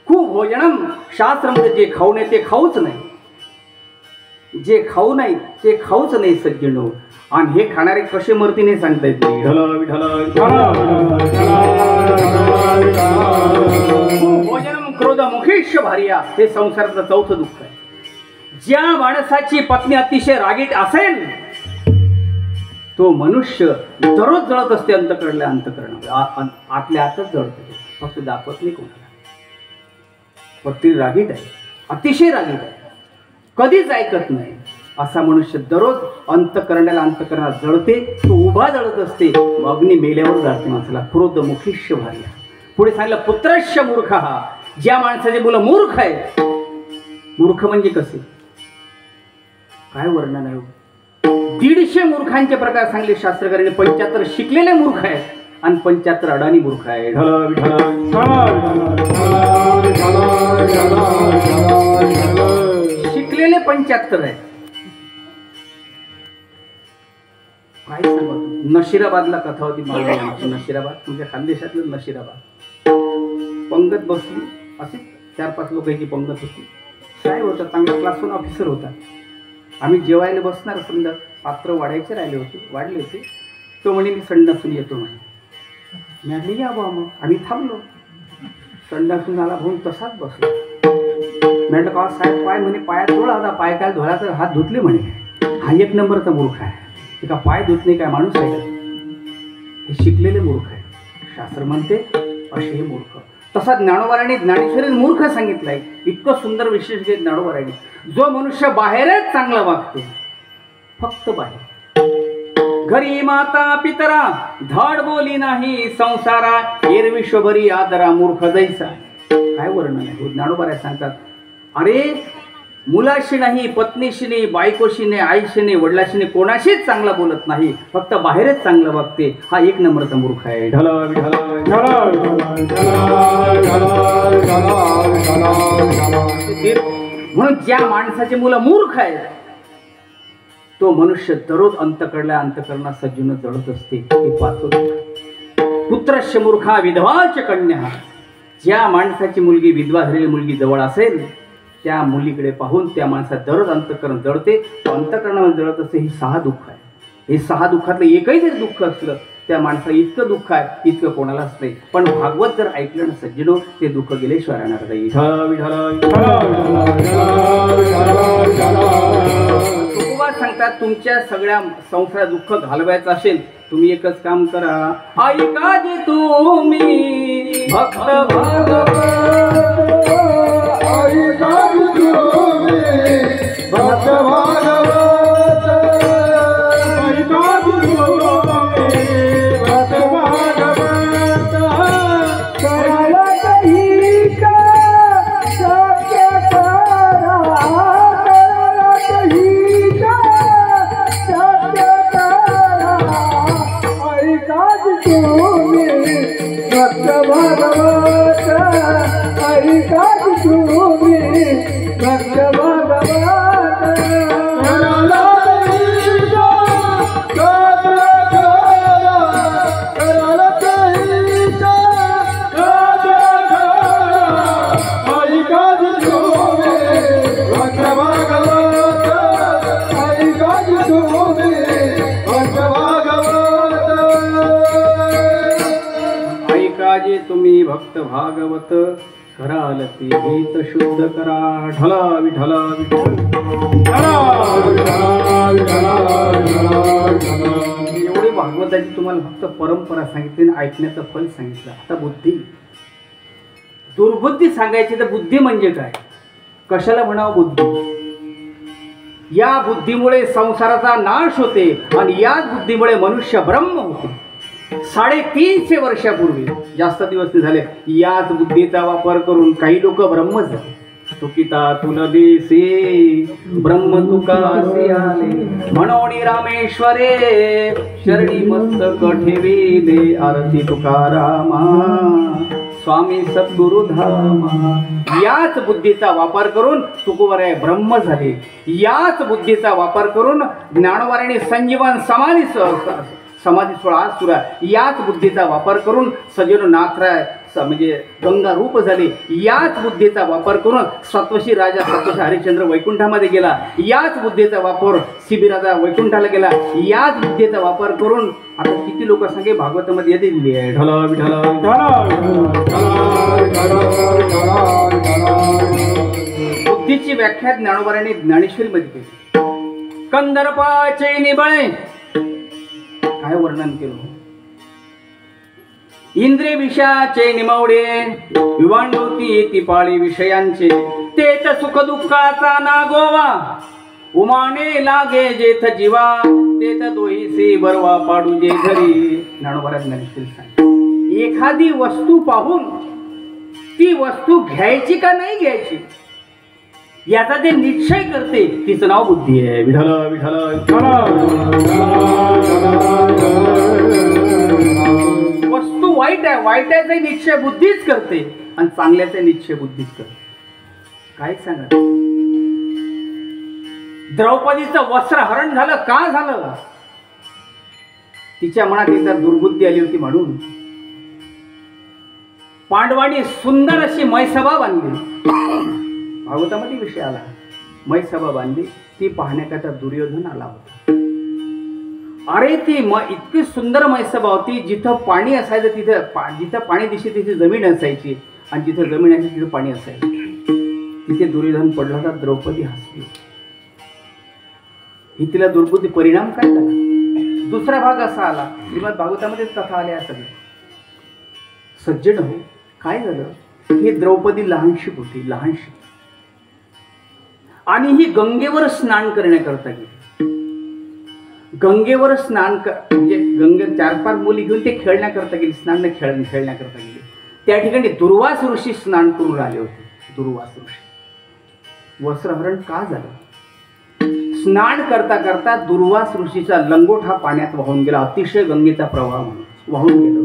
खूप भोजनम शास्त्रामध्ये जे खाऊ नये ते खाऊच नाही. जे खाऊ नाही ते खाऊच नाही सज्जनो. आणि हे खाणारे कसे मरतील हे सांगता येत नाही. भोजनम क्रोध मुखेश भार्या हे संसाराचं 4थं दुःख आहे. ज्या माणसाची पत्नी अतिशय रागीट असेल तो मनुष्य दररोज जळत असते अंतकरण आतल्या आतच जळते फक्त दाखवत नाही कोणाला. पत्नी रागीट आहे अतिशय रागीट आहे कधीच ऐकत नाही असा मनुष्य दररोज अंतकरणात जळते. तो उभा जळत असते अग्नी मेल्यावर जाते माणसाला. क्रोध मुखीश भार्या. पुढे सांगितलं पुत्रश्य मूर्ख ज्या माणसाचे मुलं मूर्ख आहे. मूर्ख म्हणजे कसे काय वर्णन आहे. 150 मूर्खांचे प्रकार सांगले शास्त्रकारांनी. 75 शिकलेले मूर्ख आहेत आणि 75 अडाणी मूर्ख आहेत. शिकलेले 75 आहेत. काय सांगतो नशिराबादला कथा होती महाराजांची. नशिराबाद तुमच्या खानदेशातलं नशिराबाद. पंगत बसली असे 4-5 लोकांची पंगत होती. साहेब होता चांगला क्लास 1 ऑफिसर होता. आम्ही जेवायला बसणार समजा पात्र वाढायचे राहिले होते वाढले होते. तो म्हणे मी संडासून येतो म्हणे. मी म्हटलं या बा मग. आम्ही थांबलो. संडासून आला भाऊन तसाच बसला. म्हटलं का साहेब पाय म्हणे पायात धुळा होता. पाय काय धुळा तर हात धुतले म्हणे. हा एक नंबरचा मूर्ख आहे. ते का पाय धुत नाही काय माणूस आहे का? हे शिकलेले मूर्ख आहे. शास्त्र म्हणते असे हे मूर्ख. तसा ज्ञानोबारांनी ज्ञानेश्वरीने मूर्ख सांगितलंय. इतकं सुंदर विशेष जे ज्ञानोबारांनी. जो मनुष्य बाहेरच चांगला वागतो, फक्त बाहेर, घरी माता पितरा धाड बोली नाही संसारा, एरविश्वभरी आदरा मूर्ख जैसा. काय वर्णन आहे ज्ञानोबाराय सांगतात. अरे मुलाशी नाही, पत्नीशी नाही, बायकोशी नाही, आईशी नाही, वडिलाशी नाही, कोणाशीच चांगला बोलत नाही, फक्त बाहेरच चांगलं वागते, हा एक नंबरचा मूर्ख आहे. म्हणून ज्या माणसाची मुलं मूर्ख आहेत तो मनुष्य दररोज अंतकरणात सज्जून जळत असते. हे पाहतो. पुत्रस्य मूर्खा विधवाच कन्या. ज्या माणसाची मुलगी विधवा झालेली मुलगी जवळ असेल त्या मुलीकडे पाहून त्या माणसात दररोज अंतकरण जळते. अंतकरणामध्ये जळत असते. ही 6 दुःख आहे. हे 6 दुःखातलं एकही जरी दुःख असलं त्या माणसाला इतकं दुःख आहे इतकं कोणालाच नाही. पण भागवत जर ऐकलं ना सज्जनो ते दुःख गेल्याशिवाय राहणार नाही. तुकोबा सांगतात तुमच्या सगळ्या संसारात दुःख घालवायचं असेल तुम्ही एकच काम करा. ऐका जे तुम्ही भक्त भागवत, ऐका जे तुम्ही भक्त भागवत, ऐका जे तुम्ही भक्त भागवत, करायला काही का सत्य करा, करायला काही का सत्य करा, ऐका जे तुम्ही भक्त भागवत, ऐका जे तुम्ही भक्त भागवत, करायला काही का सत्य करा, करायला काही का सत्य करा, ऐका जे तुम्ही भक्त भागवत, ऐका जे तुम्ही भक्त भागवत, ऐका जे तुम्ही भक्त भागवत, कराल ते गीत शुद्ध करा. ढला विठला एवढी भागवताची तुम्हाला फक्त परंपरा सांगितली आणि ऐकण्याचं फल सांगितलं. आता बुद्धी, दुर्बुद्धी सांगायची तर बुद्धी म्हणजे काय, कशाला म्हणावं बुद्धी. या बुद्धीमुळे संसाराचा नाश होते आणि याच बुद्धीमुळे मनुष्य ब्रह्म होते. 350 वर्षापूर्वी, जास्त दिवस नाही झाले, याच बुद्धीचा वापर करून काही लोक ब्रह्म झाले. तुकिता तुला देसे ब्रह्म तुकासे आले, म्हणून रामेश्वरे शरणी मस्तक ठेविले, आरती तुकारामा स्वामी सद्गुरु धामा. याच बुद्धीचा वापर करून तुकोबाराय ब्रह्म झाले. याच बुद्धीचा वापर करून ज्ञानोबाराने संजीवन समाधी 16 सुरा. याच बुद्धीचा वापर करून सज्जन नाथराय म्हणजे गंगा रूप झाले. याच बुद्धीचा वापर करून सत्वशी राजा सत्वशी हरिश्चंद्र वैकुंठामध्ये गेला. याच बुद्धीचा वापर शिबी राजा वैकुंठाला गेला. याच बुद्धीचा वापर करून आता किती लोक सांगे भागवतामध्ये दिलेली आहे. ढला विठला बुद्धीची व्याख्या ज्ञानोबाराने ज्ञानेश्वरीमध्ये केली. कंदर्पाचे निबळे काय वर्णन केलं. इंद्रिय विषयाचे निमवडे विवांडोती ती पाळी विषयांचे, तेच सुख दुःखाचा नागोवा उमाने लागे जेथ जीवा, तेथ दोहीसे बरवा पाडू जे घरी. ज्ञानोबारात ज्ञानेश्वरी सांग. एखादी वस्तू पाहून ती वस्तू घ्यायची का नाही घ्यायची याचा जे निश्चय करते तिचं नाव बुद्धी आहे. विठला विठला वस्तू वाईट आहे, वाईटाचा निश्चय बुद्धीच करते आणि चांगल्याचा निश्चय बुद्धीच करते. काय सांगा. द्रौपदीचं वस्त्र हरण झालं का झालं, तिच्या मनात एकदा दुर्बुद्धी आली होती म्हणून. पांडवांनी सुंदर अशी मैसभा बांधली. भागवतामध्ये विषय आला. मैसभा बांधली. ती पाहण्याकरता दुर्योधन आला होता. अरे ती इतकी सुंदर म्हैसब होती, जिथं पाणी असायचं तिथं जिथं पाणी दिसे तिथे जमीन असायची, आणि जिथं जमीन असायची तिथं पाणी असायचं. तिथे दुर्योधन पडला तर द्रौपदी हसली. ही तिला दुर्बुद्धी परिणाम काय झाला. दुसरा भाग असा आला, श्रीमद भागवतामध्ये कथा आल्या सगळ्या. सज्जन हो, काय झालं, ही द्रौपदी लहानशी होती, लहानशी, आणि ही गंगेवर स्नान करण्याकरता गेली. गंगेवर स्नान म्हणजे गंगे 4-5 मुली घेऊन ते खेळण्याकरता गेली, स्नान खेळण्याकरता गेली. त्या ठिकाणी दुर्वास ऋषी स्नान करून राहिले होते. दुर्वास ऋषी वस्त्रहरण का झालं. स्नान करता करता दुर्वास ऋषीचा लंगोट हा पाण्यात वाहून गेला. अतिशय गंगेचा प्रवाह वाहून गेला.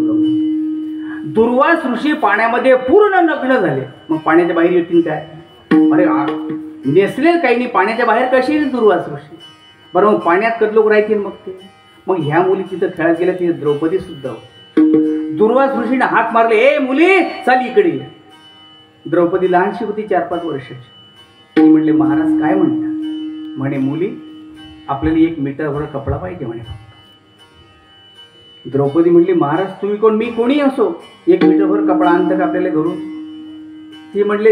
दुर्वास ऋषी पाण्यामध्ये पूर्ण नग्न झाले. मग पाण्याच्या बाहेर येतील काय. अरे नेसले काही नाही, पाण्याच्या बाहेर कशी येईल दुर्वास ऋषी. बरं मग पाण्यात कधी लोक राहतील. मग ह्या मुली तिथं खेळात गेल्या. तिथे द्रौपदी सुद्धा दुर्वास ऋषीने हात मारले, ए मुली चल इकडे. द्रौपदी लहानशी होती, 4-5 वर्षाची. ती म्हणले, महाराज काय म्हणता. म्हणे, मुली आपल्याला 1 मीटरभर कपडा पाहिजे म्हणे. द्रौपदी म्हणली, महाराज तुम्ही कोण. मी कोणी असो, 1 मीटरभर कपडा आणतं का आपल्याला घरून. ती म्हणले,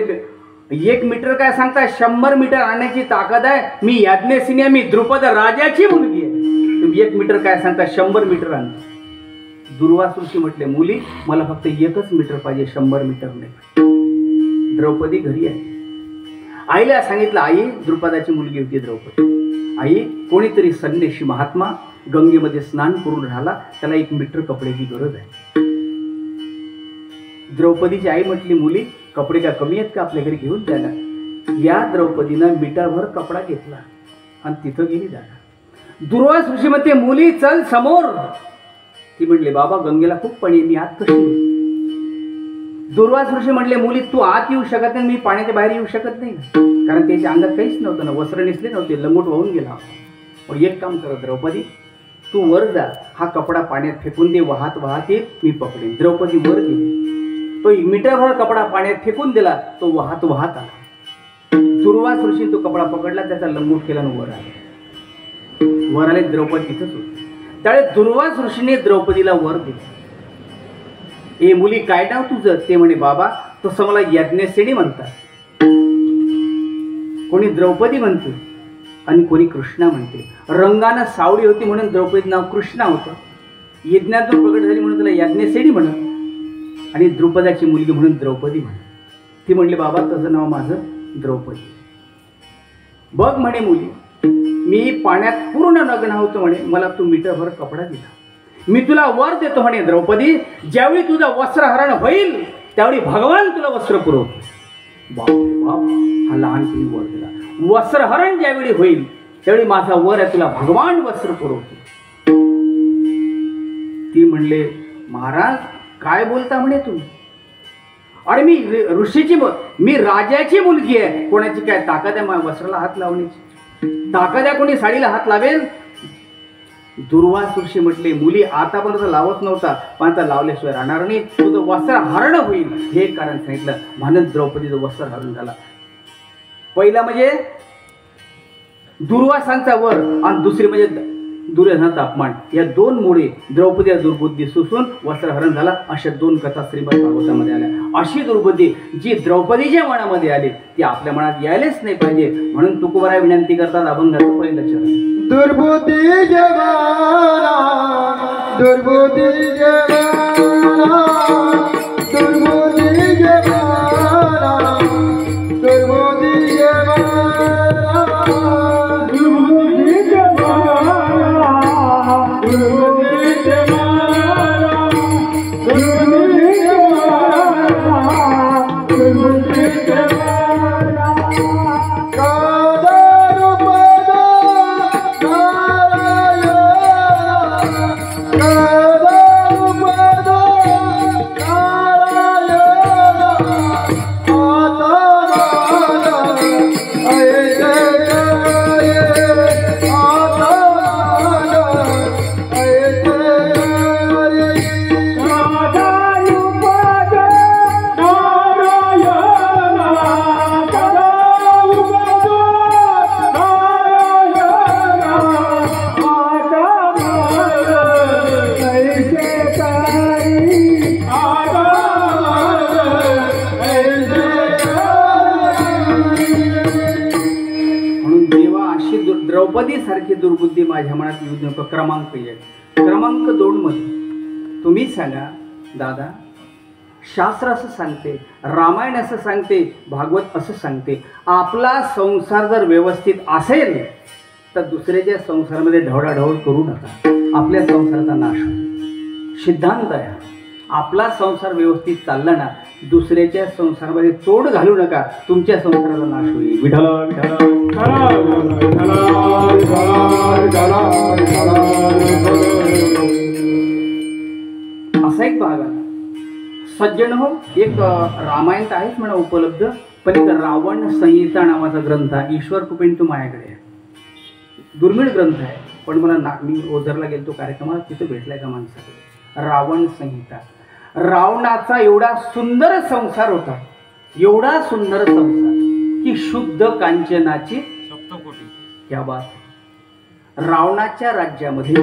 1 मीटर काय सांगता, 100 मीटर आणण्याची ताकद आहे. मी याज्ञसेनी, मी द्रुपद राजाची मुलगी आहे. तुम्ही 1 मीटर काय सांगता, 100 मीटर आणता. दुर्वास ऋषी म्हटले, मुली मला फक्त 1च मीटर पाहिजे, 100 मीटर नाही. द्रौपदी घरी आहे. आईला सांगितलं, आई, द्रुपदाची मुलगी होती द्रौपदी, आई कोणीतरी संन्यासी महात्मा गंगेमध्ये स्नान करून राहिला, त्याला 1 मीटर कपड्याची गरज आहे. द्रौपदीची आई म्हटली, मुली कपडे का कमी आहेत का, आपल्या घरी घेऊन द्यायला. या द्रौपदीनं मीटरभर कपडा घेतला आणि तिथं गेली जागा. दुर्वास ऋषी म्हणते, मुली चल समोर. ती म्हटले, बाबा गंगेला खूप पाणी, मी आत कशी येऊ. दुर्वास ऋषी म्हटले, मुली तू आत येऊ शकत नाही, मी पाण्याच्या बाहेर येऊ शकत नाही, कारण त्याच्या अंगात काहीच नव्हतं ना, वस्त्र नेसले नव्हते, लंगोट वाहून गेला. मग एक काम कर द्रौपदी, तू वर जा, हा कपडा पाण्यात फेकून दे, वाहत वाहत ये, मी पकडेन. द्रौपदी वर गेली. तो 1 मीटरभर कपडा पाण्यात फेकून दिला, तो वाहत वाहत आला. दुर्वास ऋषी तो कपडा पकडला, त्याचा लंगोट केला आणि वर आले. वर आले, द्रौपदी तिथंच होती. त्यावेळेस दुर्वास ऋषीने द्रौपदीला वर दिले. ए मुली काय नाव तुझं. ते म्हणे, बाबा तसं मला यज्ञसेनी म्हणतात, कोणी द्रौपदी म्हणते आणि कोणी कृष्णा म्हणते. रंगानं सावळी होती म्हणून द्रौपदी नाव कृष्णा होतं. यज्ञातून प्रगट झाली म्हणून तुला यज्ञसेनी म्हणत, आणि द्रुपदाची मुलगी म्हणून द्रौपदी म्हणत. ती म्हणली, बाबा तसं नाव माझं द्रौपदी. बघ म्हणे मुली, मी पाण्यात पूर्ण नग्न होतो म्हणे, मला तू मीटरभर कपडा दिला, मी तुला वर देतो म्हणे. द्रौपदी ज्यावेळी तुझं वस्त्रहरण होईल त्यावेळी भगवान तुला वस्त्र पुरवतो. बाप रे बाप, हा लहानपणी वर दिला. वस्त्रहरण ज्यावेळी होईल त्यावेळी माझा वर आहे, तुला भगवान वस्त्र पुरवतो. ती म्हणले, महाराज काय बोलता म्हणे तुम्ही. अरे मी ऋषीची, मी राजाची मुलगी आहे. कोणाची काय ताकद आहे माझ्या वस्त्राला हात लावण्याची. ताकद आहे कोणी साडीला हात लावेल. दुर्वास ऋषी म्हटले, मुली आतापर्यंत लावत नव्हता, पण आता लावल्याशिवाय राहणार नाही, तुझं वस्त्र हरण होईल, हे कारण सांगितलं. म्हणून द्रौपदीचं वस्त्र हरण झाला. पहिला म्हणजे दुर्वासांचा वर, आणि दुसरी म्हणजे दुर्योधनाचा अपमान. या 2 मुळे द्रौपदी दुर्बुद्धी सुसून वस्त्रहरण झाला. अशा 2 कथा श्रीमद भागवतामध्ये आल्या. अशी दुर्बुद्धी जी द्रौपदीच्या मनामध्ये आली ती आपल्या मनात यायलाच नाही पाहिजे. म्हणून तुकोबाराय विनंती करतात, अभंगाचं पहिलं चरण. दुर्बुद्धी जवाना, दुर्बुद्धी जवाना, दुर्बुद्धी जवाना, दुर्बुद्धी जवाना, दुर्बुद्धी जवाना, दुर्बुद्धी जवाना, दुर्बुद्धी जवाना, दुर्बुद्धी जवाना. द्रौपदी सारखी दुर्बुद्धी माझ्या मनात येऊ नको. क्रमांक 1. क्रमांक 2 मध्ये तुम्ही सांगा दादा, शास्त्र असं सांगते, रामायण असं सांगते, भागवत असं सांगते, आपला संसार जर व्यवस्थित असेल तर दुसऱ्याच्या संसारामध्ये ढवळाढवळ करू नका, आपल्या संसाराचा नाश होईल. सिद्धांत आहे. आपला संसार व्यवस्थित चालला ना, दुसऱ्याच्या संसारामध्ये तोड घालू नका, तुमच्या संसाराचा नाश होईल. विठ्ठल असा एक भाग आहे. सज्जन हो, एक रामायण तर आहेच म्हणा उपलब्ध, पण एक रावण संहिता नावाचा ग्रंथ आहे. ईश्वर कृपेने तो माझ्याकडे आहे. दुर्मिळ ग्रंथ आहे, पण मला मी ओझरला गेलो कार्यक्रमात, तिथं भेटलाय का माणसाकडे. रावण संहिता. रावणाचा एवढा सुंदर संसार होता, एवढा सुंदर संसार की शुद्ध कांचनाची सप्तकोटी. क्या बात. रावणाच्या राज्यामध्ये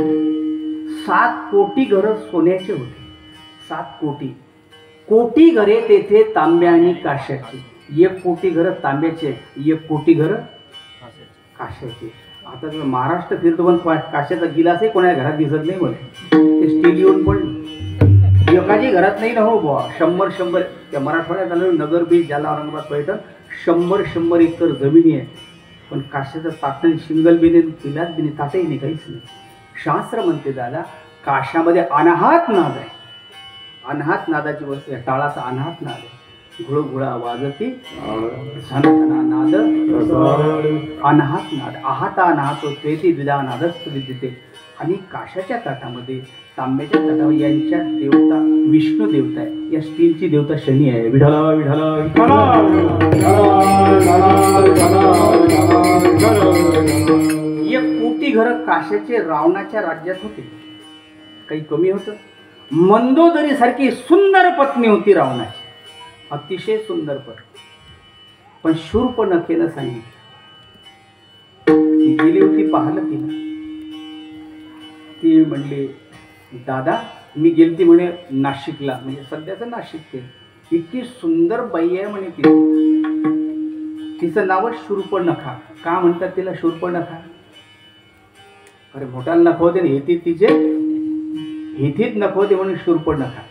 7 कोटी घरं सोन्याचे होते. 7 कोटी. कोटी घरे तेथे तांब्या आणि काश्याची. 1 कोटी घरं तांब्याचे, 1 कोटी घरं काश्याचे. आता जर महाराष्ट्र फिरतो पण काश्याचा गिलासही कोणाच्या घरात दिसत नाही म्हणे, ते स्टील येऊन पण एकाची घरात नाही ना हो बुवा. 100 त्या मराठवाड्यात आलं नगर बीच ज्याला औरंगाबाद पर्यटन 100 एकर जमिनी आहे, पण काश्याचं ताटण शिंगल बिने पिलाच बिने ताटही नाही, काहीच नाही. शास्त्र म्हणते दादा, काशामध्ये अनाहत नाद आहे. अनाहत नादाची वस्तू आहे. टाळाचा अनाहत नाद आहे. घुळघुळा वाजती झणझणा नाद अनाहत नाद. आहाता अनाहतो त्वेती द्विधा नादस्त विद्यते. आणि काशाच्या ताटामध्ये, तांब्याच्या ताटावर यांच्या देवता विष्णू देवता आहे, या स्टीलची देवता शनी आहे. विठ्ठल विठ्ठल. 1 कोटी घरं काशाचे रावणाच्या राज्यात होते. काही कमी होतं. मंदोदरी सारखी सुंदर पत्नी होती रावणाची, अतिशय सुंदर पण शूर्पणखेनं सांगितलं. ती गेली होती पाहिलं तिला. ती म्हणली, दादा मी गेलती म्हणे नाशिकला, म्हणजे सध्याचं नाशिक. ते इतकी सुंदर बाई आहे म्हणे ती. तिचं नावच शूर्पणखा. का म्हणतात तिला शूर्पणखा? अरे मोठ्याला नख होते ना, हेतीत तिचे हेतीत नख होते म्हणून शूर्पणखा.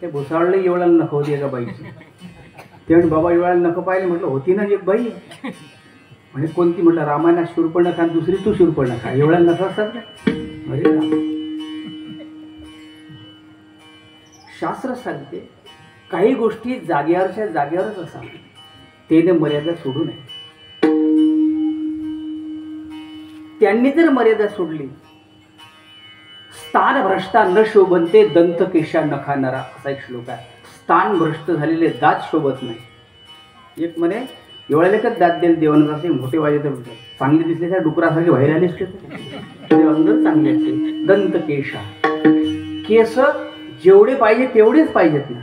ते भुसावळला एवढा नख होती एका बाईची. ते म्हणजे बाबा एवढा नख पाहिले. म्हटलं होती ना एक बाई. म्हणजे कोणती? म्हटलं रामायणात शूर्पणखा, दुसरी तू शूर्पणखा. एवढा नख असतात का? अरे शास्त्र सांगते काही गोष्टी जागेवरच्या जागेवरच असाव्या, त्याने मर्यादा सोडू नये. त्यांनी जर मर्यादा सोडली, स्थान भ्रष्टा न शोभनते दंत केशा नखा नरा, असा एक श्लोक आहे. स्थान भ्रष्ट झालेले दात शोभत नाही. एक म्हणे एवढ्या लेखत दात देईल देवानं, असे मोठे वाजे तर चांगले दिसले त्या डुकरासारखे बाहेर आले असते, अंदर चांगले असते. दंत केशा, केस जेवढे पाहिजे तेवढेच पाहिजेत ना.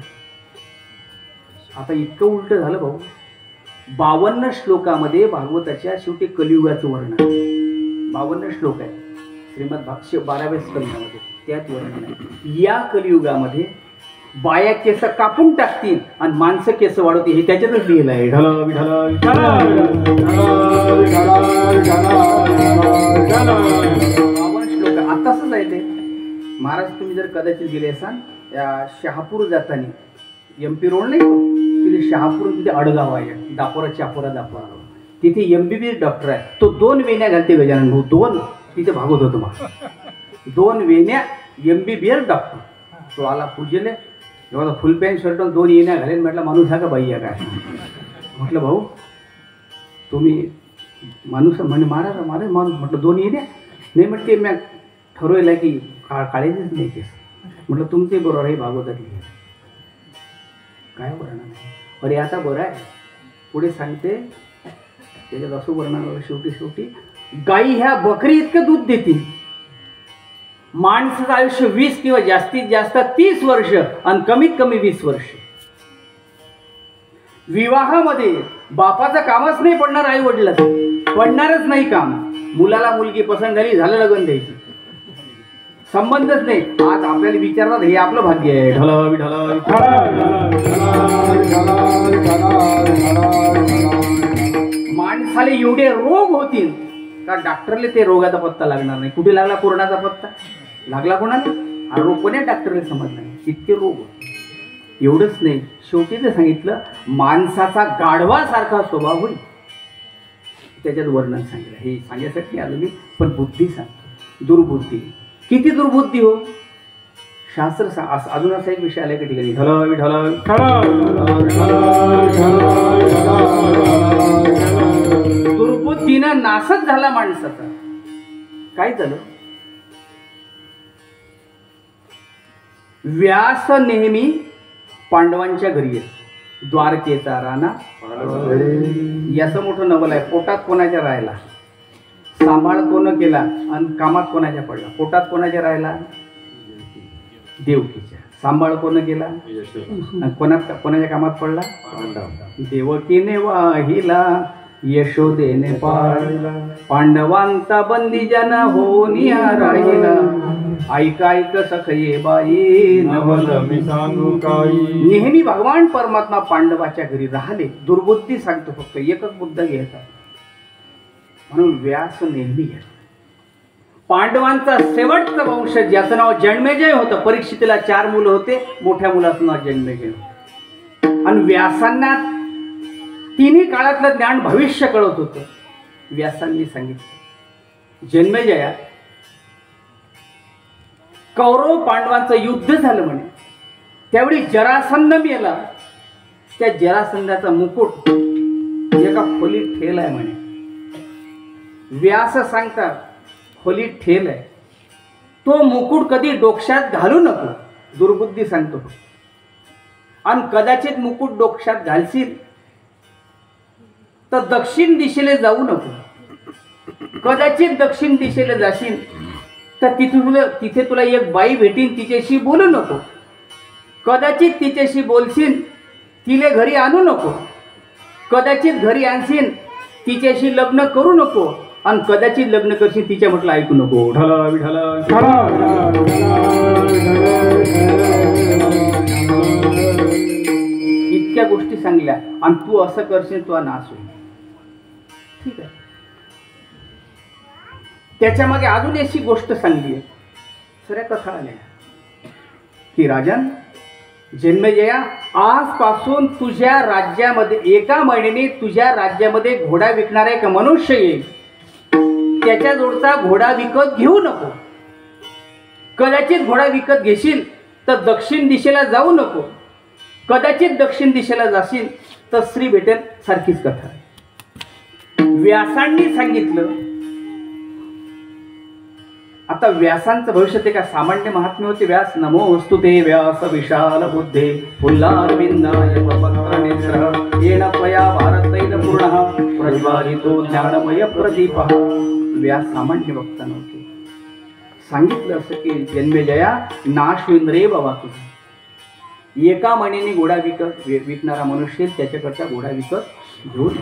आता इतकं उलट झालं भाऊ. 52 श्लोकामध्ये भागवताच्या शेवटी कलियुगाचं वर्णन. 52 श्लोक आहे श्रीमद भागवत 12व्या स्कंदामध्ये, त्यात वर्णन आहे. या कलियुगामध्ये बाया केस कापून टाकतील आणि माणसं केस वाढवतील, हे त्याच्यातच लिहिलं आहे. श्लोक आताच आहे ते. महाराज तुम्ही जर कदाचित गेले असाल या शहापूर जाताना, MP रोड नाही तिथे शहापूर, तिथे अडगाव आहे, दापोरा चापोरा दापोरा, तिथे MBBS डॉक्टर आहे. तो 2 वेण्या घालते गजानन भाऊ. 2 तिथे भागवत होतो मग. 2 वेण्या MBBS डॉक्टर. तो आला पूजेले, एवढा फुल पॅन्ट शर्ट 2 येण्या घालेन. म्हटलं माणूस हा का बाई आहे काय? म्हटलं भाऊ तुम्ही माणूस म्हणे महाराज महाराज माणूस. म्हटलं 2 येण्या नाही. म्हटलं मी ठरवलं की काळेच नाही केस. म्हटलं तुमचे बरोबर आहे भागवतातली. काय वर्णन आहे? अरे आता बरं आहे. पुढे सांगते त्याच्यात असं वर्णन. शेवटी गाई ह्या बकरी इतकं दूध देतील. माणसाचं आयुष्य 20 किंवा जास्तीत जास्त 30 वर्ष आणि कमीत कमी 20 वर्ष. विवाहामध्ये बापाचं कामच नाही पडणार, आई वडिलाचं पडणारच नाही काम. मुलाला मुलगी पसंत झाली, झालं लग्न द्यायचं, संबंधच नाही. आज आपल्याला विचारतात हे आपलं भाग्य आहे. माणसाला एवढे रोग होतील का डॉक्टरले ते रोगाचा पत्ता लागणार नाही. कुठे लागला कोरोनाचा पत्ता? लागला कोणाला? हा रोग कोण्या डॉक्टरला समजला नाही. इतके रोग. एवढंच नाही, शेवटी ते सांगितलं माणसाचा गाढवासारखा स्वभाव होईल. त्याच्यात वर्णन सांगितलं. हे सांगण्यासाठी आलो मी, पण बुद्धी सांगतो. दुर्बुद्धी. किती दुर्बुद्धी हो. शास्त्र अजून असा एक विषय आला का ठिकाणी, दुर्बुद्धीनं नाशच झाला माणसाचा. काय झालं? व्यास नेहमी पांडवांच्या घरी येत. द्वारकेचा राणा याचं मोठं नवल आहे. पोटात कोणाच्या राहिला, सांभाळ कोण केला आणि कामात कोणाच्या पडला. पोटात कोणाच्या राहिला? देवकीच्या. सांभाळ कोण केला? कोणाच्या कामात पडला? देवकीने वाहिला, यशोदेने पाळला, पांडवांचा बंदी जन होनिया राहिला. ऐकायक सखये बाई नवल मी सांगू काही. नेहमी भगवान परमात्मा पांडवाच्या घरी राहिले. दुर्बुद्धी सांगतो, फक्त एकच मुद्दा घ्यायचा. म्हणून व्यास नेहमी घ्या. पांडवांचा शेवटचा वंश ज्याचं नाव जन्मेजय होतं. परीक्षितीला 4 मुलं होते. मोठ्या मुलाचं नाव जन्मेजय. आणि व्यासांना तिन्ही काळातलं ज्ञान भविष्य कळत होतं. व्यासांनी सांगितलं, जन्मेजया, कौरव पांडवांचं युद्ध झालं म्हणे. त्यावेळी जरासंध मेला. त्या जरासंधाचा मुकुट एका खोलीत ठेवलाय म्हणे. व्यास सांगतात खोलीत ठेवलाय. तो मुकुट कधी डोक्यात घालू नको. दुर्बुद्धी सांगतो. आणि कदाचित मुकुट डोक्यात घालशील तर दक्षिण दिशेला जाऊ नको. कदाचित दक्षिण दिशेला जाशील तर तिथे तुला एक बाई भेटीन, तिच्याशी बोलू नको. कदाचित तिच्याशी बोलशील, तिले घरी आणू नको. कदाचित घरी आणशील, तिच्याशी लग्न करू नको. आणि कदाचित लग्न करशील, तिच्या म्हटलं ऐकू नको. इतक्या गोष्टी सांगल्या. आणि तू असं करशील, तुझा नाश होईल. ठीक आहे. त्याच्या मागे अजून अशी गोष्ट सांगली आहे. सऱ्या कथा आल्या की राजन जन्मेजया, आजपासून तुझ्या राज्यामध्ये 1 महिन्याने तुझ्या राज्यामध्ये घोडा विकणारा एक मनुष्य येईल. त्याच्या जोडचा घोडा विकत घेऊ नको. कदाचित घोडा विकत घेशील तर दक्षिण दिशेला जाऊ नको. कदाचित दक्षिण दिशेला जाशील तर स्त्री भेटेल. सारखीच कथा. व्यासांनी सांगितलं. आता व्यासांचं भविष्य ते काय सामान्य महात्मे होते. व्यास नमोस्तु ते व्यास विशाल बुद्धे फुल्लारविंदाय पत्रनेत्र येन त्वया भारतैन पूर्णः प्रज्वालितो ज्ञानमय प्रदीपः. व्यास सामान्य वक्ता नव्हते. सांगितलं असं की जन्मेजया, नाश होईन रे बाबा तुझा. 1 महिन्याने घोडा विकणारा मनुष्य त्याच्याकडचा घोडा विकत घेऊन.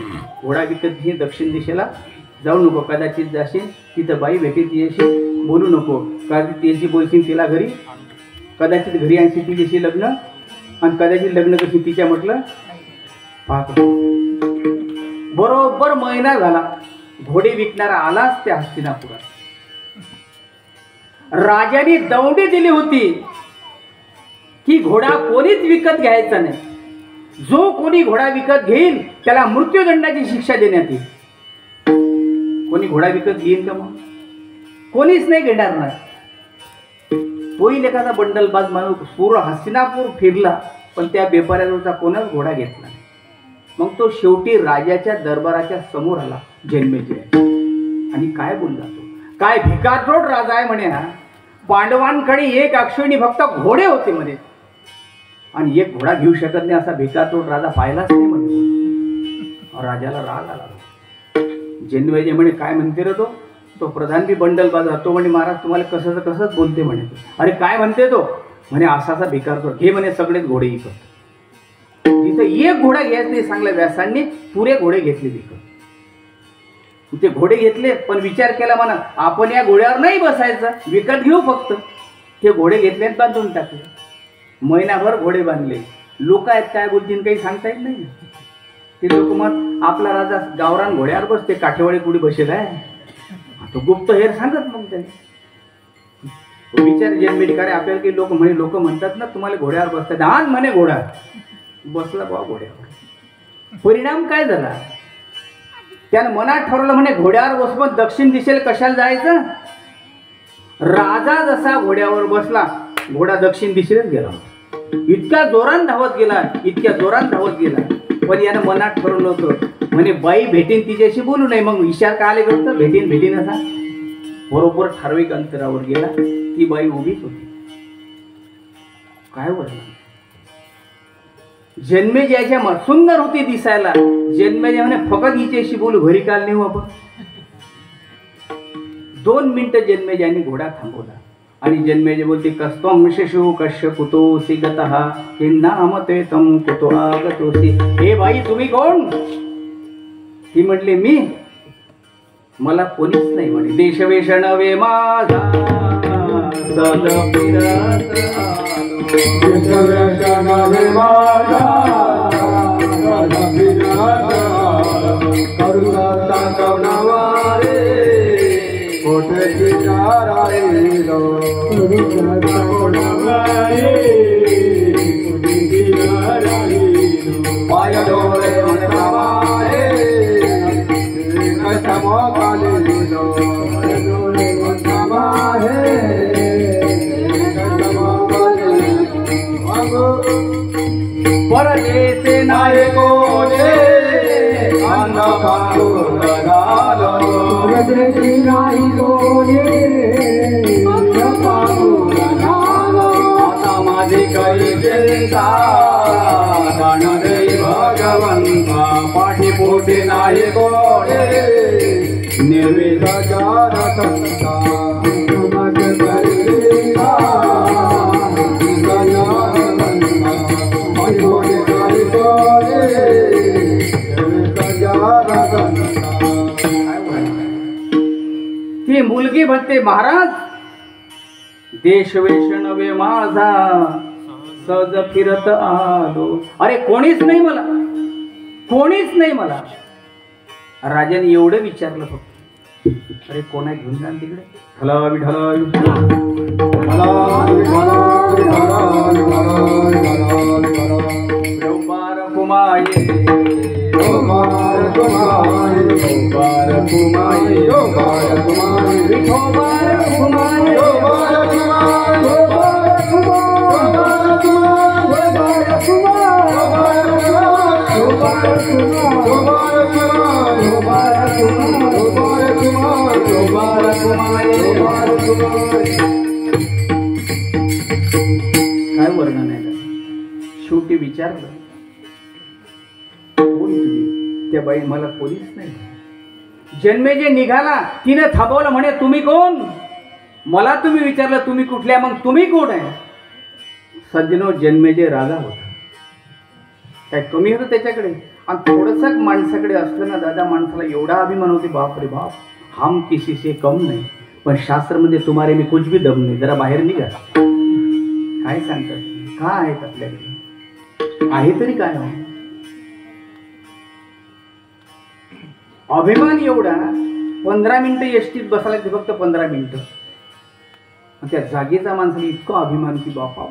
घोडा विकत घे, दक्षिण दिशेला जाऊ नको. कदाचित जाशील, तिथं बाई भेटेल, तिच्याशी बोलू नको. कदाचित तिच्याशी बोलशील, तिला घरी. कदाचित घरी आणशील, तिच्याशी लग्न. आणि कदाचित लग्न करशील, तिच्या म्हटलं पाहतो. बरोबर महिना झाला. घोडे विकणारा आलाच त्या हस्तिनापुरात. राजाने दौंडी दिली होती की घोडा कोणीच विकत घ्यायचा नाही. जो कोणी घोडा विकत घेईल त्याला मृत्यूदंडाची शिक्षा देण्यात येईल. कोणी घोडा विकत घेईल का? मग कोणीच नाही घेणार नाही. होईल एखादा बंडलबाज माणूस. पूर्ण हस्तिनापूर फिरला, पण त्या व्यापाऱ्यावरचा कोणाच घोडा घेतला नाही. मग तो शेवटी राजाच्या दरबाराच्या समोर आला जन्मेजय. आणि काय बोलला तो? काय भिकारचोट राजा आहे म्हणे हा. पांडवांकडे 1 अक्षोहिणी फक्त घोडे होते म्हणे. आणि 1 घोडा घेऊ शकत नाही असा भिकारचोट राजा पाहिलाच नाही म्हणे. राजाला राग आला. जन्मेजय म्हणे काय म्हणते रे तो? तो प्रधान बी बंडलबाज तो म्हणे महाराज तुम्हाला कसंच बोलते म्हणे. अरे काय म्हणते तो? म्हणे असा भिकारचोट. घे म्हणे सगळेच घोडे विकत. तिथं 1 घोडा घ्यायचा नाही सांगला व्यासांनी. पुरे घोडे घेतले विकत. ते घोडे घेतले, पण विचार केला म्हणा आपण या घोड्यावर नाही बसायचं, विकत घेऊ फक्त. ते घोडे घेतले आणि बांधून टाकले. महिनाभर घोडे बांधले. लोक आहेत काय बोलतील काही सांगता येत नाही. ते लोक मग आपला राजा गावरान घोड्यावर बसते, काठेवाडी कुठे बसेल आहे. तो गुप्त हेर सांगत मग त्याने विचार जन्मेडिकारे आपल्याला काही लोक म्हणतात ना तुम्हाला घोड्यावर बसतात आण म्हणे घोडा बसला बाबा घोड्यावर परिणाम काय झाला त्यानं मनात ठरवलं म्हणे घोड्यावर बसून दक्षिण दिशेला कशाला जायचं राजा जसा घोड्यावर बसला घोडा दक्षिण दिशेलाच गेला इतक्या जोरात धावत गेला पण यानं मनात ठरवलं होतं म्हणे बाई भेटेन तिच्याशी बोलू नये मग इशार का आले करतं भेटेन असा बरोबर ठराविक अंतरावर गेला ती बाई उभीच होती काय वर्णन जन्मेजयाच्या सुंदर होती दिसायला जन्मेजय म्हणे फकत हिच्याशी बोलू घरी काल नेऊ आपण 2 मिनिटं जन्मेजयाने घोडा थांबवला आणि जन्मेजय बोलते कस्त्वं शिशु कश्य कुतोसी गतः किन्नाम ते तम कुतो आगतोसी हे बाई तुम्ही कोण ती म्हटली मी मला कोणीच नाही म्हणे देशवेश नवे माझा सद फिरत देशवेश नवे माझा सद फिरत करुणा दाखवणारे कोठे विचारायलो करुणा दाखवणारे कोठे विचारायलो पाय डोळे म्हणतावारे कथमो कालेलो डोळे म्हणतावारे कथमो कालेलो परदेसे नायको रे अन्न पाऊल घालो परदेसी नायको रे अन्न पाऊल घालो आता माझी काही चिंता गाण रे भगवंता पाठीपोटी नायको रे निर्विध जार संता मग करीला ती मुलगी म्हणते महाराज देशवेश नवे माझा सहज फिरत आलो अरे कोणीच नाही मला राजाने एवढं विचारलं फक्त अरे कोणा घेऊन जा तिकडे हलावी कुमाये काय वर्णन आहे शेवटी विचारलं त्या बाई मला कोणीच नाही जन्मेजय निघाला तिने थांबवलं म्हणे तुम्ही कोण मला तुम्ही विचारलं तुम्ही कुठल्या मग तुम्ही कोण आहे सज्जनो जन्मेजय राजा होता काय कमी होतं त्याच्याकडे आणि थोडंसं माणसाकडे असलं ना दादा माणसाला एवढा अभिमान होते बाप रे बाप हम किसी से कम नाही पण शास्त्रामध्ये तुम्हारे मी कुछ भी दम नाही जरा बाहेर निघा काय सांगतात का आहेत आपल्याकडे आहे तरी काय हो अभिमान एवढा 15 मिनिटं एसटीत बसायला ते फक्त 15 मिनिटं त्या जागेचा माणसाला इतका अभिमान की बापा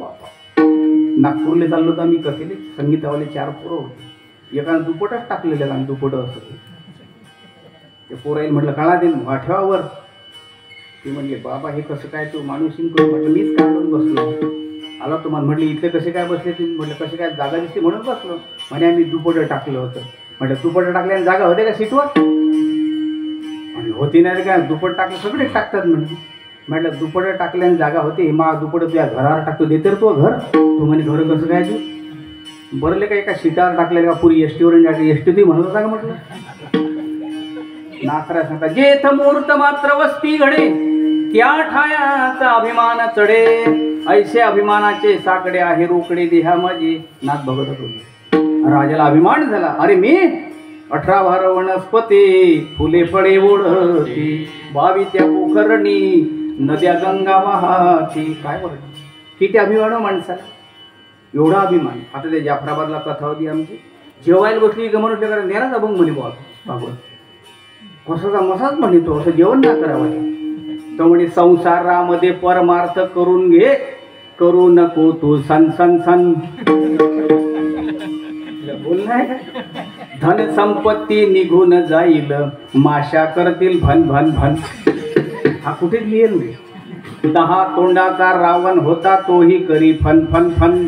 नागपूरला चाललो तर आम्ही कसेले संगीतावाले 4 पोरं होते एकानं दुपटच टाकलेलं आणि दुपट असं ते पोराईल म्हटलं काळा दे वाठ्यावर ते म्हणले बाबा हे कसं काय तू माणूस करून म्हटलं मीच काय करून बसलो आला तुम्हाला म्हटलं इथले कसे काय बसले तुम्ही म्हटलं कसे काय जागा दिसते म्हणून बसलो म्हणे आम्ही दुपटं टाकलं होतं म्हटलं दुपटं टाकल्याने जागा होते का सीटवर आणि होती नाही काय दुपट टाकलं सगळेच टाकतात म्हटलं दुपटं टाकल्याने जागा होते मा दुपटं तुझ्या घरावर टाकतो दे तर तो घर तू म्हणे घर कसं काय तू बरले का एका सीटावर टाकलेलं का पुरी एसटीवर एसटी तुम्ही म्हणत होता का म्हटलं नाथरा सांगता जेथ मुहूर्त मात्र वस्ती घडे त्या ठायाचा अभिमान चढे ऐसे अभिमानाचे साकडे आहे रोकडे देहा माझे नाथ बघत होतो राजाला अभिमान झाला अरे मी 18 भार वनस्पती फुले फळे ओढती 22 त्या पोखरणी नद्या गंगा वाहती काय बरं किती अभिमान माणसाला एवढा अभिमान आता त्या जाफराबादला कथा होती आमची जेवायला बसली गमन नेराच अभंग म्हणे बाबा कसाचा मसाच म्हणतो असं जेवण ना करावं. तो म्हणे संसारामध्ये परमार्थ करून घे, करू नको तू सन सन सन. बोललाय धन संपत्ती निघून जाईल, माशा करतील भन भन भन. हा कुठे लिहिल मी. 10 तोंडाचा रावण होता तोही करी फन फन फन,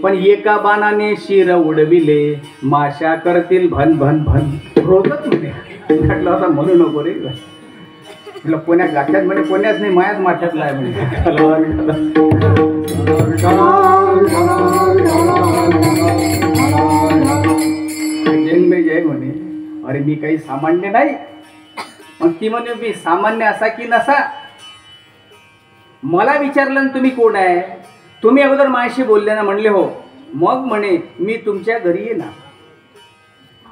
पण एका बाणाने शिर उडविले, माशा करतील भन भन भन. रोजच म्हणे म्हटलं होता म्हणू नको रे. म्हटलं कोण्या गाठ्यात म्हणे कोण्याच नाही, मायाच माठ्यातला आहे म्हणे. जन्मेजय म्हणे अरे मी काही सामान्य नाही. मग ती म्हणे मी सामान्य असा की नसा. मला विचारलं ना तुम्ही कोण आहे. तुम्ही अगोदर माझ्याशी बोलले ना. म्हणले हो. मग म्हणे मी तुमच्या घरी येणार.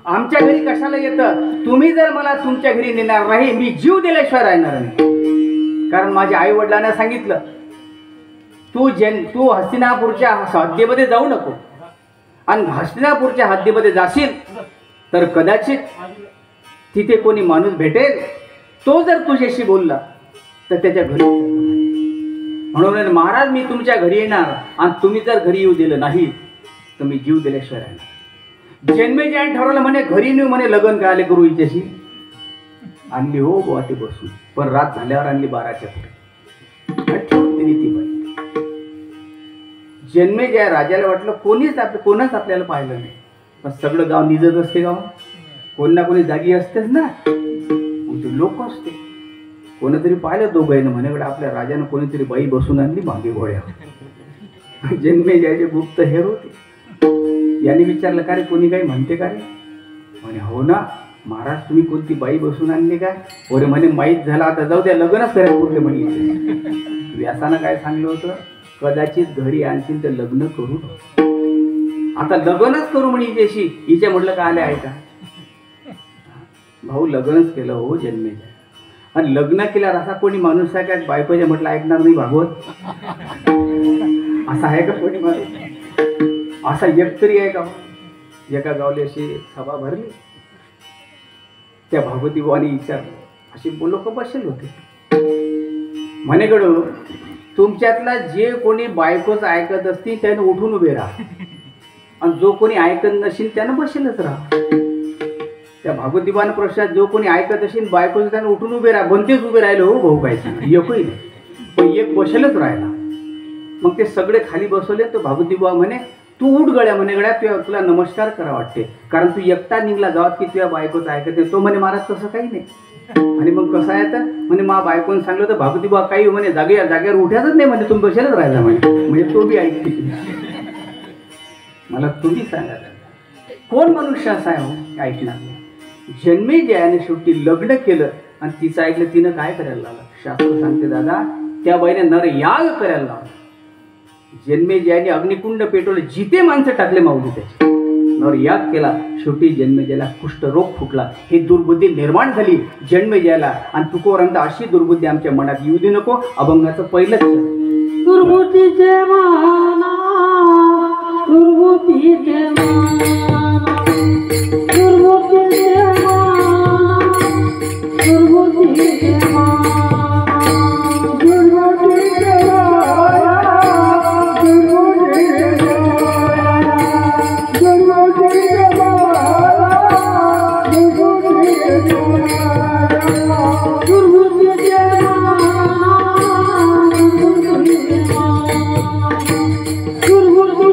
आमच्या घरी कशाला येतं. तुम्ही जर मला तुमच्या घरी नेणार नाही, मी जीव दिल्याशिवाय राहणार नाही. कारण माझ्या आई वडिलांना सांगितलं तू हस्तिनापूरच्या हद्दीमध्ये जाऊ नको, आणि हस्तिनापूरच्या हद्दीमध्ये जाशील तर कदाचित तिथे कोणी माणूस भेटेल, तो जर तुझ्याशी बोलला तर त्याच्या घरी. म्हणून महाराज मी तुमच्या घरी येणार, आणि तुम्ही जर घरी येऊ दिलं नाही तर मी जीव दिल्याशिवाय राहणार. जन्मेजयाने ठरवलं म्हणे घरी नेऊ म्हणे लग्न करायला करू हिच्याशी. आणली हो बुवा ती बसून, पण रात झाल्यावर आणली 12च्या पुढे. तिने ती बाई. जन्मेजय राजाला वाटलं कोणच आपल्याला पाहिलं नाही. पण सगळं गाव निजत असते. गाव कोणी ना कोणी जागी असतेच ना. लोक असते. कोणीतरी पाहिलं दोघांना म्हणे आपल्या राजानं कोणीतरी बाई बसून आणली मागे घोड्यावर. जन्मेजयाचे गुप्त हेर होते. याने विचारलं का रे कोणी काही म्हणते का रे. म्हणे हो ना महाराज तुम्ही कोणती बाई बसून आणली काय. ओरे म्हणे माहीत झाला आता जाऊ द्या लग्नच करायला पुढले म्हणे. व्यासानं काय सांगलं होतं कदाचित घरी आणशील तर लग्न करू. आता लग्नच करू म्हणे हिच्याशी. हिच्या म्हटलं का आले आहे का. भाऊ लग्नच केलं हो जन्मेजय. आणि लग्न केल्यावर असा कोणी माणूस आहे का बायकोच्या म्हटलं ऐकणार नाही भागवत. असा आहे का कोणी माणूस. असा एक तरी आहे का. एका गावली अशी सभा भरली. त्या भागवती बुवानी विचारलं. अशी लोक बसेल होते. म्हणे गडू तुमच्यातला जे कोणी बायकोच ऐकत असतील त्यानं उठून उभे राहा, आणि जो कोणी ऐकत नसेल त्यानं बसेलच राहा. त्या भागवती बुवाने प्रश्नात जो कोणी ऐकत असेल बायकोचं त्यानं उठून उभे राहा. बनतेच उभे राहिले हो भाऊ काय सांग एकही नाही, पण एक बसेलच राहिला. मग ते सगळे खाली बसवले. तर भागवती बुवा म्हणे तू उठ गड्या म्हणे गड्या तुला नमस्कार करा वाटते, कारण तू एकटा निघला गावात की तुझ्या बायकोचं ऐकत नाही. तो म्हणे महाराज तसं काही नाही. आणि मग कसं आहे तर म्हणे मा बायकोने सांगलं तर भागवती बुवा काही म्हणे जागेवर उठायचंच नाही म्हणजे तुम्ही बसेलच राहिला म्हणे. म्हणजे तो बी ऐकते. मला तुम्ही सांगा कोण मनुष्य असा आहे हो ऐकणार नाही. जन्मेजयाने शेवटी लग्न केलं आणि तिचं ऐकलं. तिनं काय करायला लागलं. शास्त्र सांगते दादा त्या बाईने नरयाग करायला लावला. जन्मेजयाने अग्निकुंड पेटवलं. जिथे माणसं टाकले माऊली त्याचे नरयाग केला. शेवटी जन्मेजयाला कुष्ठरोग फुटला. ही दुर्बुद्धी निर्माण झाली जन्मेजयाला. आणि तुकोरांत अशी दुर्बुद्धी आमच्या मनात येऊ दे नको. अभंगाचं पहिलंच दुर्बुद्धीचे माना दुर्बुद्धीचे माना दुर्बुद्धीचे माना दुर्बुद्धीचे माना दुर्बुद्धीचे माना दुर्बुद्धीचे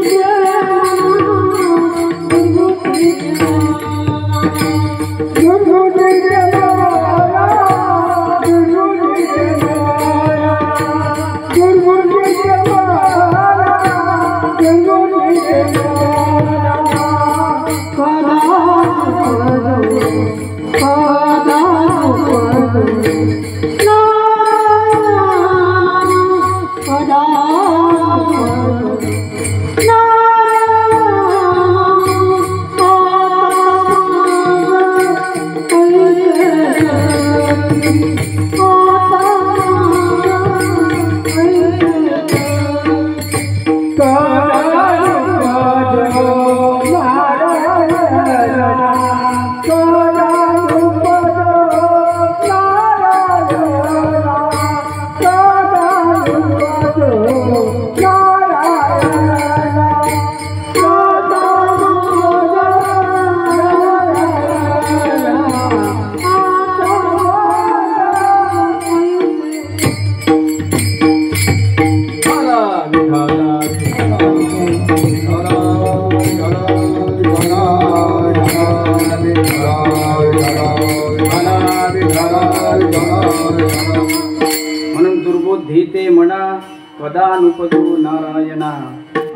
कदानुपदो नारायणा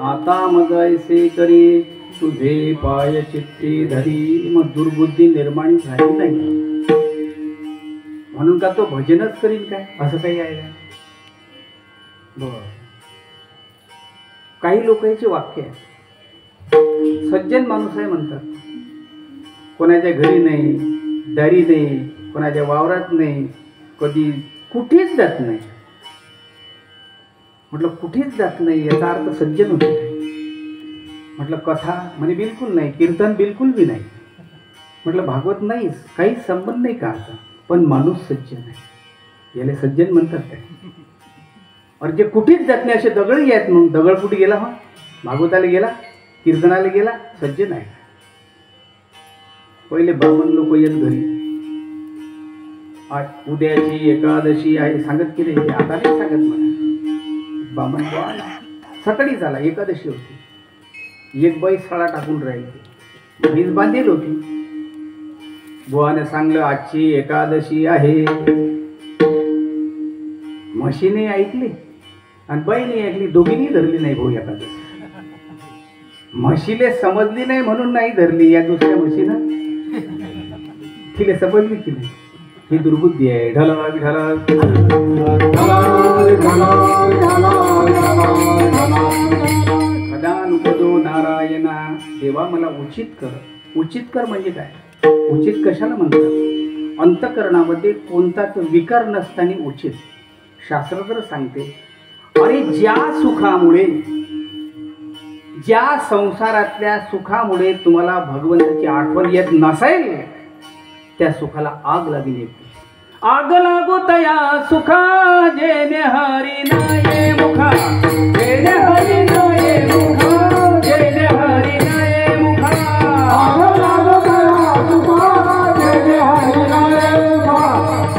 आता मग ऐसे करी तुझे पाय चित्ते धरी. मग दुर्बुद्धी निर्माण झाली नाही म्हणून का तो भजनच करील काय असं काही आहे का? बर. काही लोकांची वाक्य आहे. सज्जन माणूस आहे म्हणतात, कोणाच्या घरी नाही, दारी नाही, कोणाच्या वावरात नाही, कधी कुठेच जात नाही. म्हटलं कुठेच जात नाही याचा अर्थ सज्जन होते. म्हटलं कथा म्हणजे बिलकुल नाही, कीर्तन बिलकुल बी नाही. म्हटलं भागवत नाहीच, काहीच संबंध नाही का आता, पण माणूस सज्जन आहे याला सज्जन म्हणतात काय? अरे जे कुठेच जात नाही असे दगडही आहेत. मग दगड कुठे गेला? मग भागवताला गेला, कीर्तनाला गेला, सज्जन आहे. पहिले ब्राह्मण लोक येत घरी, आज उद्याची एकादशी आहे सांगत की रे, आता नाही सांगत मला. ब्राह्मण सकाळी झाला, एकादशी होती, एक बाई सळा टाकून राहिली, वीज बांधेल होती. बुवाने सांगलं आजची एकादशी आहे. म्हशीने ऐकली आणि बाईने ऐकली, दोघींनी धरली नाही भाऊ एकादशी. म्हशीले समजली नाही म्हणून नाही धरली, या दुसऱ्या म्हशीनं तिला समजली की नाही. ही दुर्बुद्धी आहे. ढलाल ढलाल कदानुपदो नारायणा. देवा मला उचित कर. उचित कर म्हणजे काय? उचित कशाला म्हणतात? अंतकरणामध्ये कोणताच विकार नसताना उचित. शास्त्र तर सांगते, अरे ज्या सुखामुळे, ज्या संसारातल्या सुखामुळे तुम्हाला भगवंताची आठवण येत नसेल त्या सुखाला आग लागली येते. आग लागो तया सुखा जेने हरी नाये मुखा, जेने हरी नाये मुखा, जेने हरी नाये मुखा. आग लागो तया सुखा जेने हरी नाये मुखा,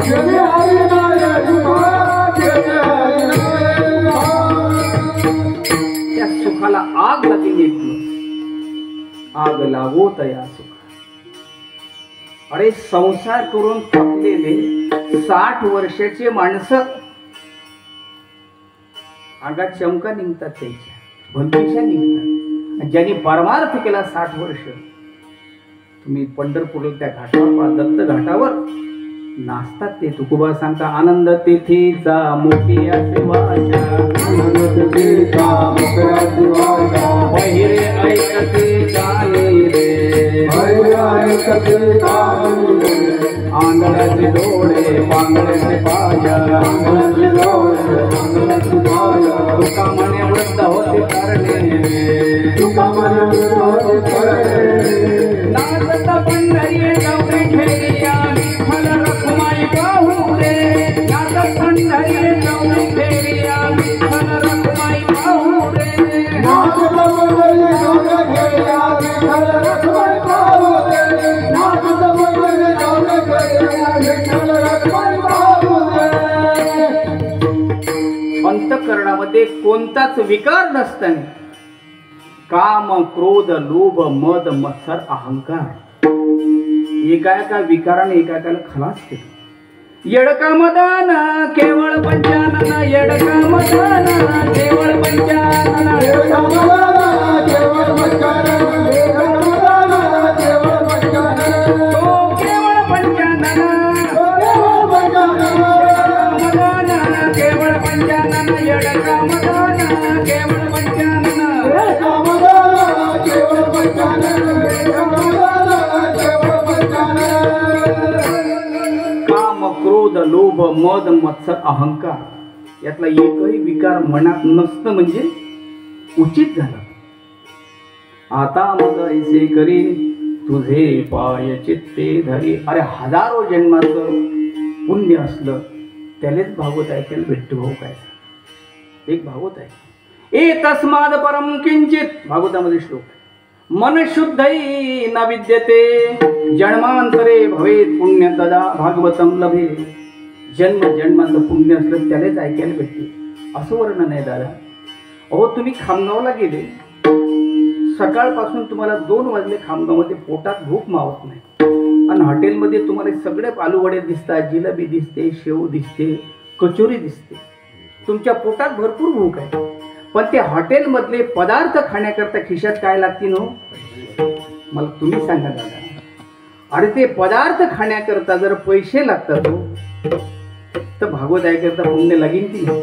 जेने हरी नाये मुखा, जेने हरी नाये मुखा. त्या सुखाला आग लागली येते. आग लागो तया सुखा. अरे संसार करून थकलेले 60 वर्षाचे माणसं अंगात चमका निघतात, त्याच्या भंतीशा निघतात. ज्यांनी परमार्थ केला 60 वर्ष, तुम्ही पंढरपूरला त्या घाटावर पहा, दत्त घाटावर नाचतात ते. तुकोबा सांगता, आनंद तिथीचा मोठ्या सेवाच्या, आनंद तिथीचा मोठ्या सेवाच्या, बहिरे ऐकते गाणे रे, बहिरे ऐकते गाणे रे. आंधळ्याचे डोळे पांगळ्याचे पाया, आंधळ्याचे डोळे पांगळ्याचे पाया. तुका म्हणे वृद्ध होते करणे रे, तुका म्हणे वृद्ध होते करणे. नाचत पंढरी जाऊन ठेरिया विठ्ठल रखुमाई पाहू रे. नाचत पंढरी जाऊन ठेरिया विठ्ठल रखुमाई पाहू रे. नाचत पंढरी जाऊन ठेरिया विठ्ठल रखुमाई पाहू रे. नाचत पंढरी जाऊन ठेरिया विठ्ठल रखुमाई पाहू रे. अंतःकरणामध्ये कोणताच विकार नसताना काम, क्रोध, लोभ, मद, मत्सर, अहंकार एका एका विकाराने एकाएकाला खलास केलं. येडका मदाना केवळ पंचानन, येडका मदाना केवळ पंचानन, येडका मदाना केवळ पंचानन, येडका मदाना केवळ पंचानन. तो केवळ पंचानन, तो केवळ पंचानन, मदाना केवळ पंचानन, येडका मदाना केवळ पंचानन. येडका मदाना केवळ पंचानन, येडका मदाना केवळ पंचानन. काम, क्रोध, लोभ, मद, मत्सर, अहंकार यातला एकही विकार मनात नसतं म्हणजे उचित झालं. आता मग ऐसे करी तुझे पाय चित्ते धरी. अरे हजारो जन्माचं पुण्य असलं त्यालाच भागवत ऐकायला भेटतो. भाऊ काय एक भागवत आहे, ए तस्माद परम किंचित, भागवतामध्ये श्लोक, मन शुद्धई न विद्यते जन्मांतरे भवेत पुण्य तदा भागवतम लभे. जन्म जन्माचं पुण्य असलं त्यालाच ऐकायला भेटते असं वर्णन आहे दादा. अहो तुम्ही खामगावला गेले, सकाळपासून तुम्हाला 2 वाजले, खामगावमध्ये पोटात भूक मावत नाही आणि हॉटेलमध्ये तुम्हाला सगळे आलूवडे दिसतात, जिलेबी दिसते, शेव दिसते, कचोरी दिसते. तुमच्या पोटात भरपूर भूक आहे, पण ते हॉटेलमधले पदार्थ खाण्याकरता खिशात काय लागतील हो? मला तुम्ही सांगा दादा. अरे ते पदार्थ खाण्याकरता जर पैसे लागतात हो, तर भागवत ऐकरता पुण्य लागेल की नाही?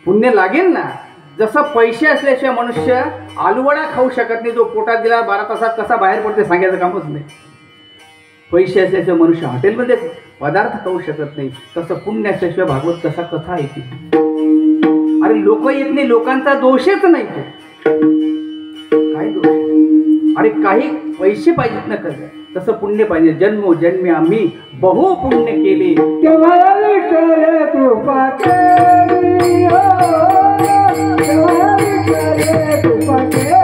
पुण्य लागेल ना. जसं पैसे असल्याशिवाय मनुष्य आलूवडा खाऊ शकत नाही, जो पोटात गेला 12 तासात कसा बाहेर पडते सांगायचं कामच नाही. पैसे असल्याशिवाय मनुष्य हॉटेलमध्ये पदार्थ खाऊ शकत नाही, तसं पुण्य असल्याशिवाय भागवत कसा कथा येते. अरे लोक येत नाही, लोकांचा दोषच नाही तो. काय दोष? अरे काही पैसे पाहिजेत ना कसं, तसं पुण्य पाहिजे. जन्मोजन्मी आम्ही बहु पुण्य केले, तेव्हा विठ्ठल कृपा केली हो, तेव्हा विठ्ठल कृपा केली.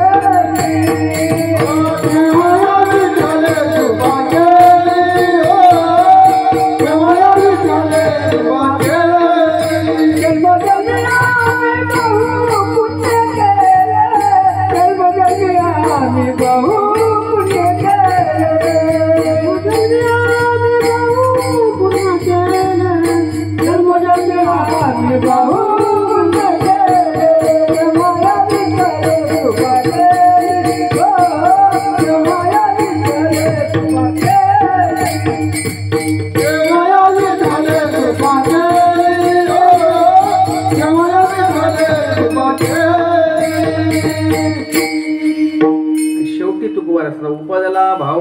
उपदला भाव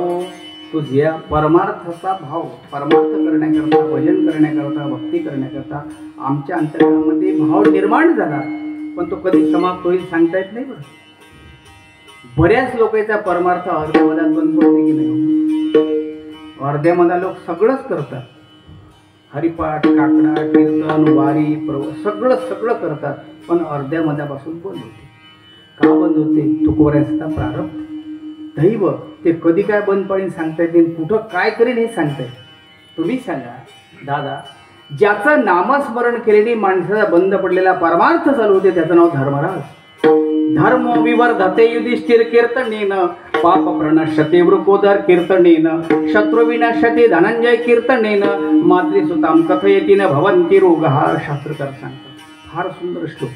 तुझ्या परमार्थाचा भाव. परमार्थ करण्याकरता, भजन करण्याकरता, भक्ती करण्याकरता आमच्या अंतरामध्ये भाव निर्माण झाला, पण तो कधी समाप्त होईल सांगता येत नाही. बरं, बऱ्याच लोकांचा परमार्थ अर्ध्यामध्ये बंद होते की नाही? अर्ध्यामध्ये लोक सगळंच करतात, हरिपाठ, काकडा, कीर्तन, वारी, सगळं करतात, पण अर्ध्यामध्यापासून बंद होते. का बंद होते? तुकोऱ्याचा प्रारब्ध, दैव. ते कधी काय बंद पडेल सांगता येते, कुठं काय करेल हे सांगता येईल. तुम्ही सांगा दादा, ज्याचं नामस्मरण केलेली माणसाचा बंद पडलेला परमार्थ चालू होते त्याचं नाव धर्मराज. धर्म विवर्धते युधिष्ठिर कीर्तनेन, पाप प्रणश्यते वृकोदर कीर्तनेन, शत्रु विनश्यते धनंजय कीर्तनेन, मातृसुतां कथयति न भवन्ति रोगः. शास्त्रकार सांगतात, फार सुंदर श्लोक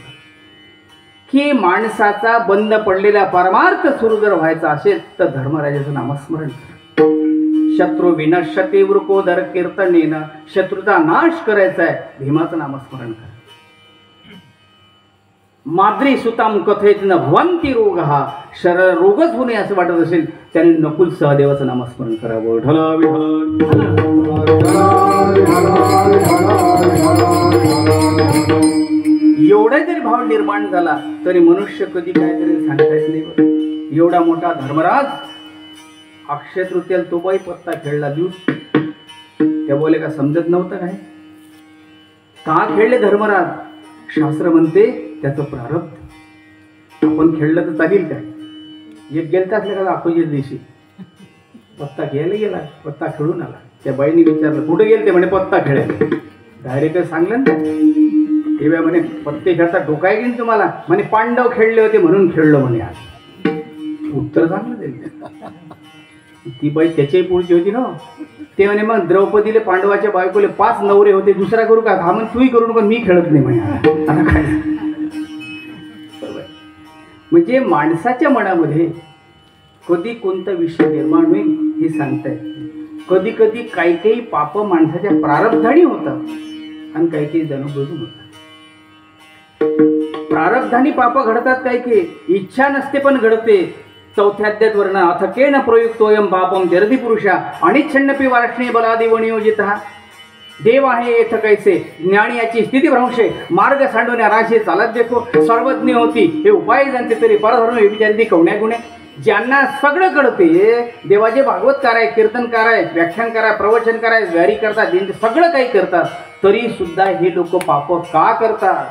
की माणसाचा बंद पडलेला परमार्थ सुरू जर व्हायचा असेल तर धर्मराजाचं नामस्मरण करा. शत्रू विनश्यते वृकोदर कीर्तनेन, शत्रूचा नाश करायचा आहे, भीमाचं नामस्मरण करा. माद्री सुताम कथेत न भवंती रोग, हा शरीर रोगच होणे असं वाटत असेल त्याने नकुल सहदेवाचं नामस्मरण करावं. ढल एवढा जरी भाव निर्माण झाला तरी मनुष्य कधी काय करेल सांगता येत नाही. एवढा मोठा धर्मराज अक्षय तृतीयाला तो बाई पत्ता खेळला दिवस, त्या बोले का समजत नव्हतं काय? का खेळले धर्मराज? शास्त्र म्हणते त्याचं प्रारब्ध. आपण खेळलं तर चालेल काय? एक गेलता असल्या का अपोजिट दिवशी पत्ता घ्यायला गेला, पत्ता खेळून आला. त्या बाईने विचारलं कुठे गेले? म्हणे पत्ता खेळायला. डायरेक्ट सांगलं ना तेव्हा म्हणे पत्ते खेळता डोकाय गेली तुम्हाला? म्हणे पांडव खेळले होते म्हणून खेळलो म्हणे. आज उत्तर सांगलं त्यांनी. ती बाई त्याच्याही पुढची होती ना. ते म्हणे मग द्रौपदीले पांडवाच्या बायकोले 5 नवरे होते, दुसरा करू का? हा म्हणे तूही करू नका, मी खेळत नाही म्हणे. आता काय? म्हणजे माणसाच्या मनामध्ये कधी कोणता विषय निर्माण होईल हे सांगता येत. कधी कधी काही काही पाप माणसाच्या प्रारब्धाने होतात आणि काही काही जणबजून होतात. प्रारब्धानी पाप घडतात, काही काही इच्छा नसते पण घडते. चौथ्या अध्यायात वर्ण अथ केन प्रयुक्तोयम पापम जरदी पुरुषा अनिच्छन्नपी वार्ष्णे बलादेव नियोजित. देव आहे येथ कैसे ज्ञानी याची स्थिती भ्रंशे, मार्ग सांडवण्या राशे चालत देखो. सर्वज्ञ होती हे उपाय जाणते तरी परधर्म विचारती कवण्या गुणे. ज्यांना सगळं कळते, देवाचे भागवतकार आहे, कीर्तनकार आहे, व्याख्यानकार आहे, प्रवचनकार आहे, व्यारी करतात, ज्यांचे सगळं काही करतात, तरी सुद्धा हे लोक पाप का करतात?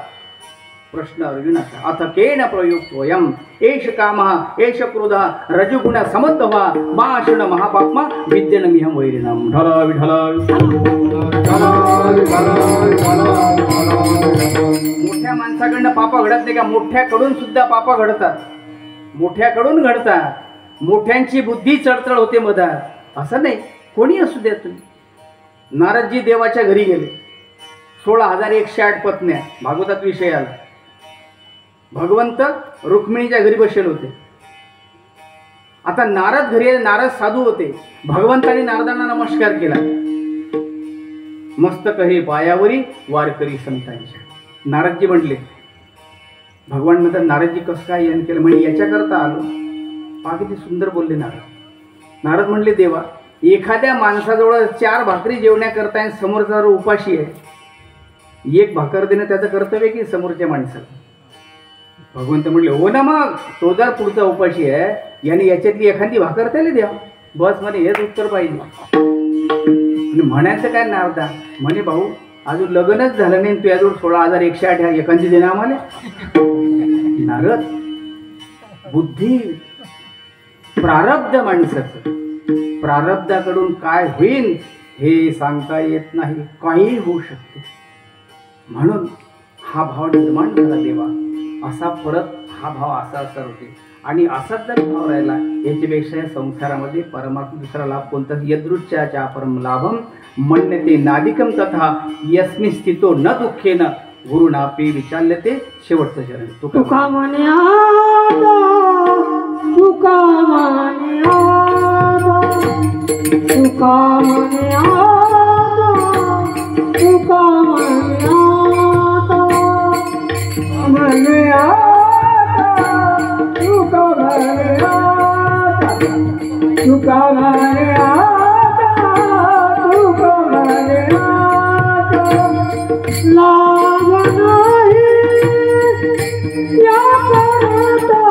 प्रश्न अर्जुनाचा. अथ केन प्रयुक्तोयम एष कामः एष क्रोधः रजोगुण समद्भवा माशण महापाप्मा विद्यनमिहं वैरिणम्. ढल विढल. मोठ्या माणसाकडनं पाप घडत नाही का? मोठ्याकडून सुद्धा पाप घडतात, मोठ्याकडून घडतात. मोठ्यांची बुद्धी चढचढ होते मधात. असं नाही, कोणी असू द्या तुम्ही. नारदजी देवाच्या घरी गेले, 16,108 पत्न्या, भागवतात विषय आला. भगवंत रुक्मिणीच्या घरी बसले होते. आता नारद घरी आले. नारद साधू होते. भगवंताने नारदांना नमस्कार केला. मस्तक हे पायावरी वारकरी संतांच्या. नारदजी म्हटले, भगवान नंतर नारदजी कसं काय यान केलं म्हणे याच्याकरता आलो. पहा किती सुंदर बोलले नारद. नारद म्हणले, देवा एखाद्या माणसाजवळ 4 भाकरी जेवण्याकरता समोरचा उपाशी आहे, 1 भाकर देणं त्याचं कर्तव्य की समोरच्या माणसाला. भगवंत म्हणले, हो ना, मग तो जर पुढचा उपाशी आहे याने याच्यातली एखादी भाकर त्याला द्या. बस म्हणे हेच उत्तर पाहिजे. म्हणायचं काय नारदा म्हणे, भाऊ अजून लग्नच झालं नाही, तू याजवळ 16,108 एखादी देणं आम्हाला. नारद, बुद्धी प्रारब्ध माणसाचं, प्रारब्धाकडून काय होईल हे सांगता येत नाही, काही होऊ शकते. म्हणून हा भाव निर्माण झाला देवा. असा परत हा भाव असा होते. आणि असाच जर भाव राहिला याच्यापेक्षा या संसारामध्ये परमात्मा दुसरा लाभ कोणताच. यदृच्छाच्या परम लाभम मन्यते नादिकम तथा यस्मिन् स्थितो न दुःखेन गुरुनापी विचाल्यते. शेवटचं चरण तुका म्हणे आता, तुका म्हणे आता, तुका म्हणे आता, तुका म्हणे आता, म्हणे आता, तुका म्हणे आता, तुका म्हणे आता, तुका म्हणे आता, लाभ नाही या करता,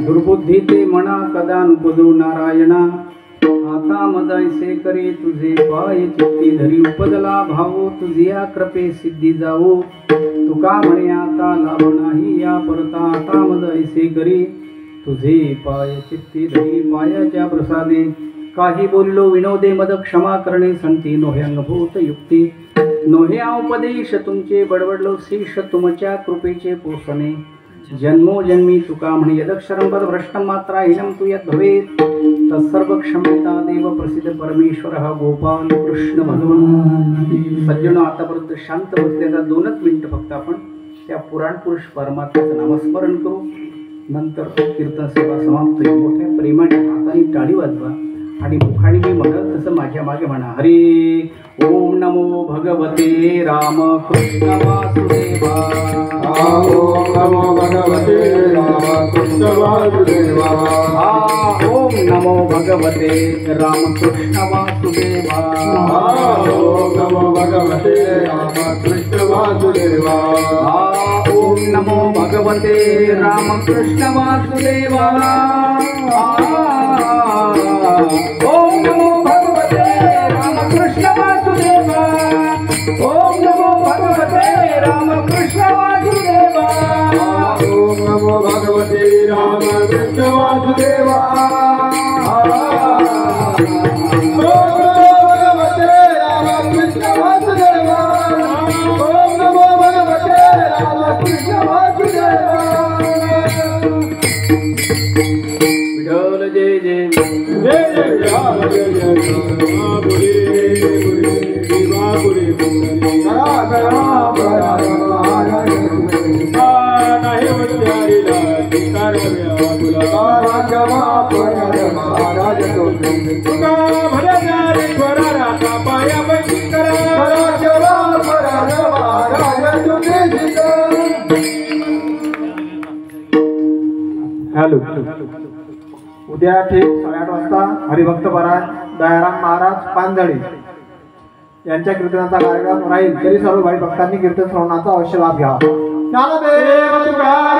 दुर्बुद्धी ते म्हणा कदा नुपदो नारायणा. आता मजैसे करी तुझे पाय चित्ती धरी. उपदला भावो तुझिया कृपे सिद्धी जावो. तुका म्हणे आता लाभ नाही या परता. आता मजैसे करी तुझे पाय चित्ती धरी. पायाच्या प्रसादे काही बोललो विनोदे. मद क्षमा करणे संती नोहे अंगभूत युक्ती. नोहे उपदेश तुमचे बडबडलो शीश तुमच्या कृपेचे पोसणे. जन्मोजन्मी तुका म्हणे यदक्षरम पद भ्रष्टम मात्रा हीनम तू यत भवेत. तत्सर्व क्षम्यता देव प्रसिद्ध परमेश्वर हा गोपाल कृष्ण भगवान. सज्जनो आतापर्यंत शांत बसलेला 2च मिनिटं फक्त आपण त्या पुराण पुरुष परमात्म्याचं नामस्मरण करू. नंतर कीर्तन सेवा समाप्त होईल. मोठ्या प्रेमाने हाताने टाळी वाजवा आणि मुखाने मी म्हणत तसं माझ्या मागे म्हणा. हरी ओम नमो भगवते राम कृष्ण वासुदेवा. ओम नमो भगवते राम कृष्ण वासुदेवा. ओम नमो भगवते रामकृष्ण वासुदेवा ओम नमो भगवते रामकृष्ण वासुदेवा ओम नमो भगवते रामकृष्ण वासुदेवा ओम नमो भगवते रामकृष्ण वासुदेवा ओम नमो भगवते रामकृष्ण वासुदेवा ओम नमो भगवते रामकृष्ण वासुदेवा ओम नमो भगवते रामकृष्ण वासुदेवा विठ्ठल जय जय जय जय राम जय जय राम बोले देवा बोले करा नाही उच्चारिला धिकार व्या तुला जमा पडा महाराज तुका भरणारे स्वरा राता पाया पैकी करा जमा पडा महाराज तुझे हॅलो उद्या ठीक 8:30 वाजता हरिभक्त परायण दयाराम महाराज पानझडी यांच्या कीर्तनाचा कार्यक्रम राहील तरी सर्व भाई भक्तांनी कीर्तन श्रवणाचा अवश्य लाभ घ्यावा. ज्ञानदेव तुकाराम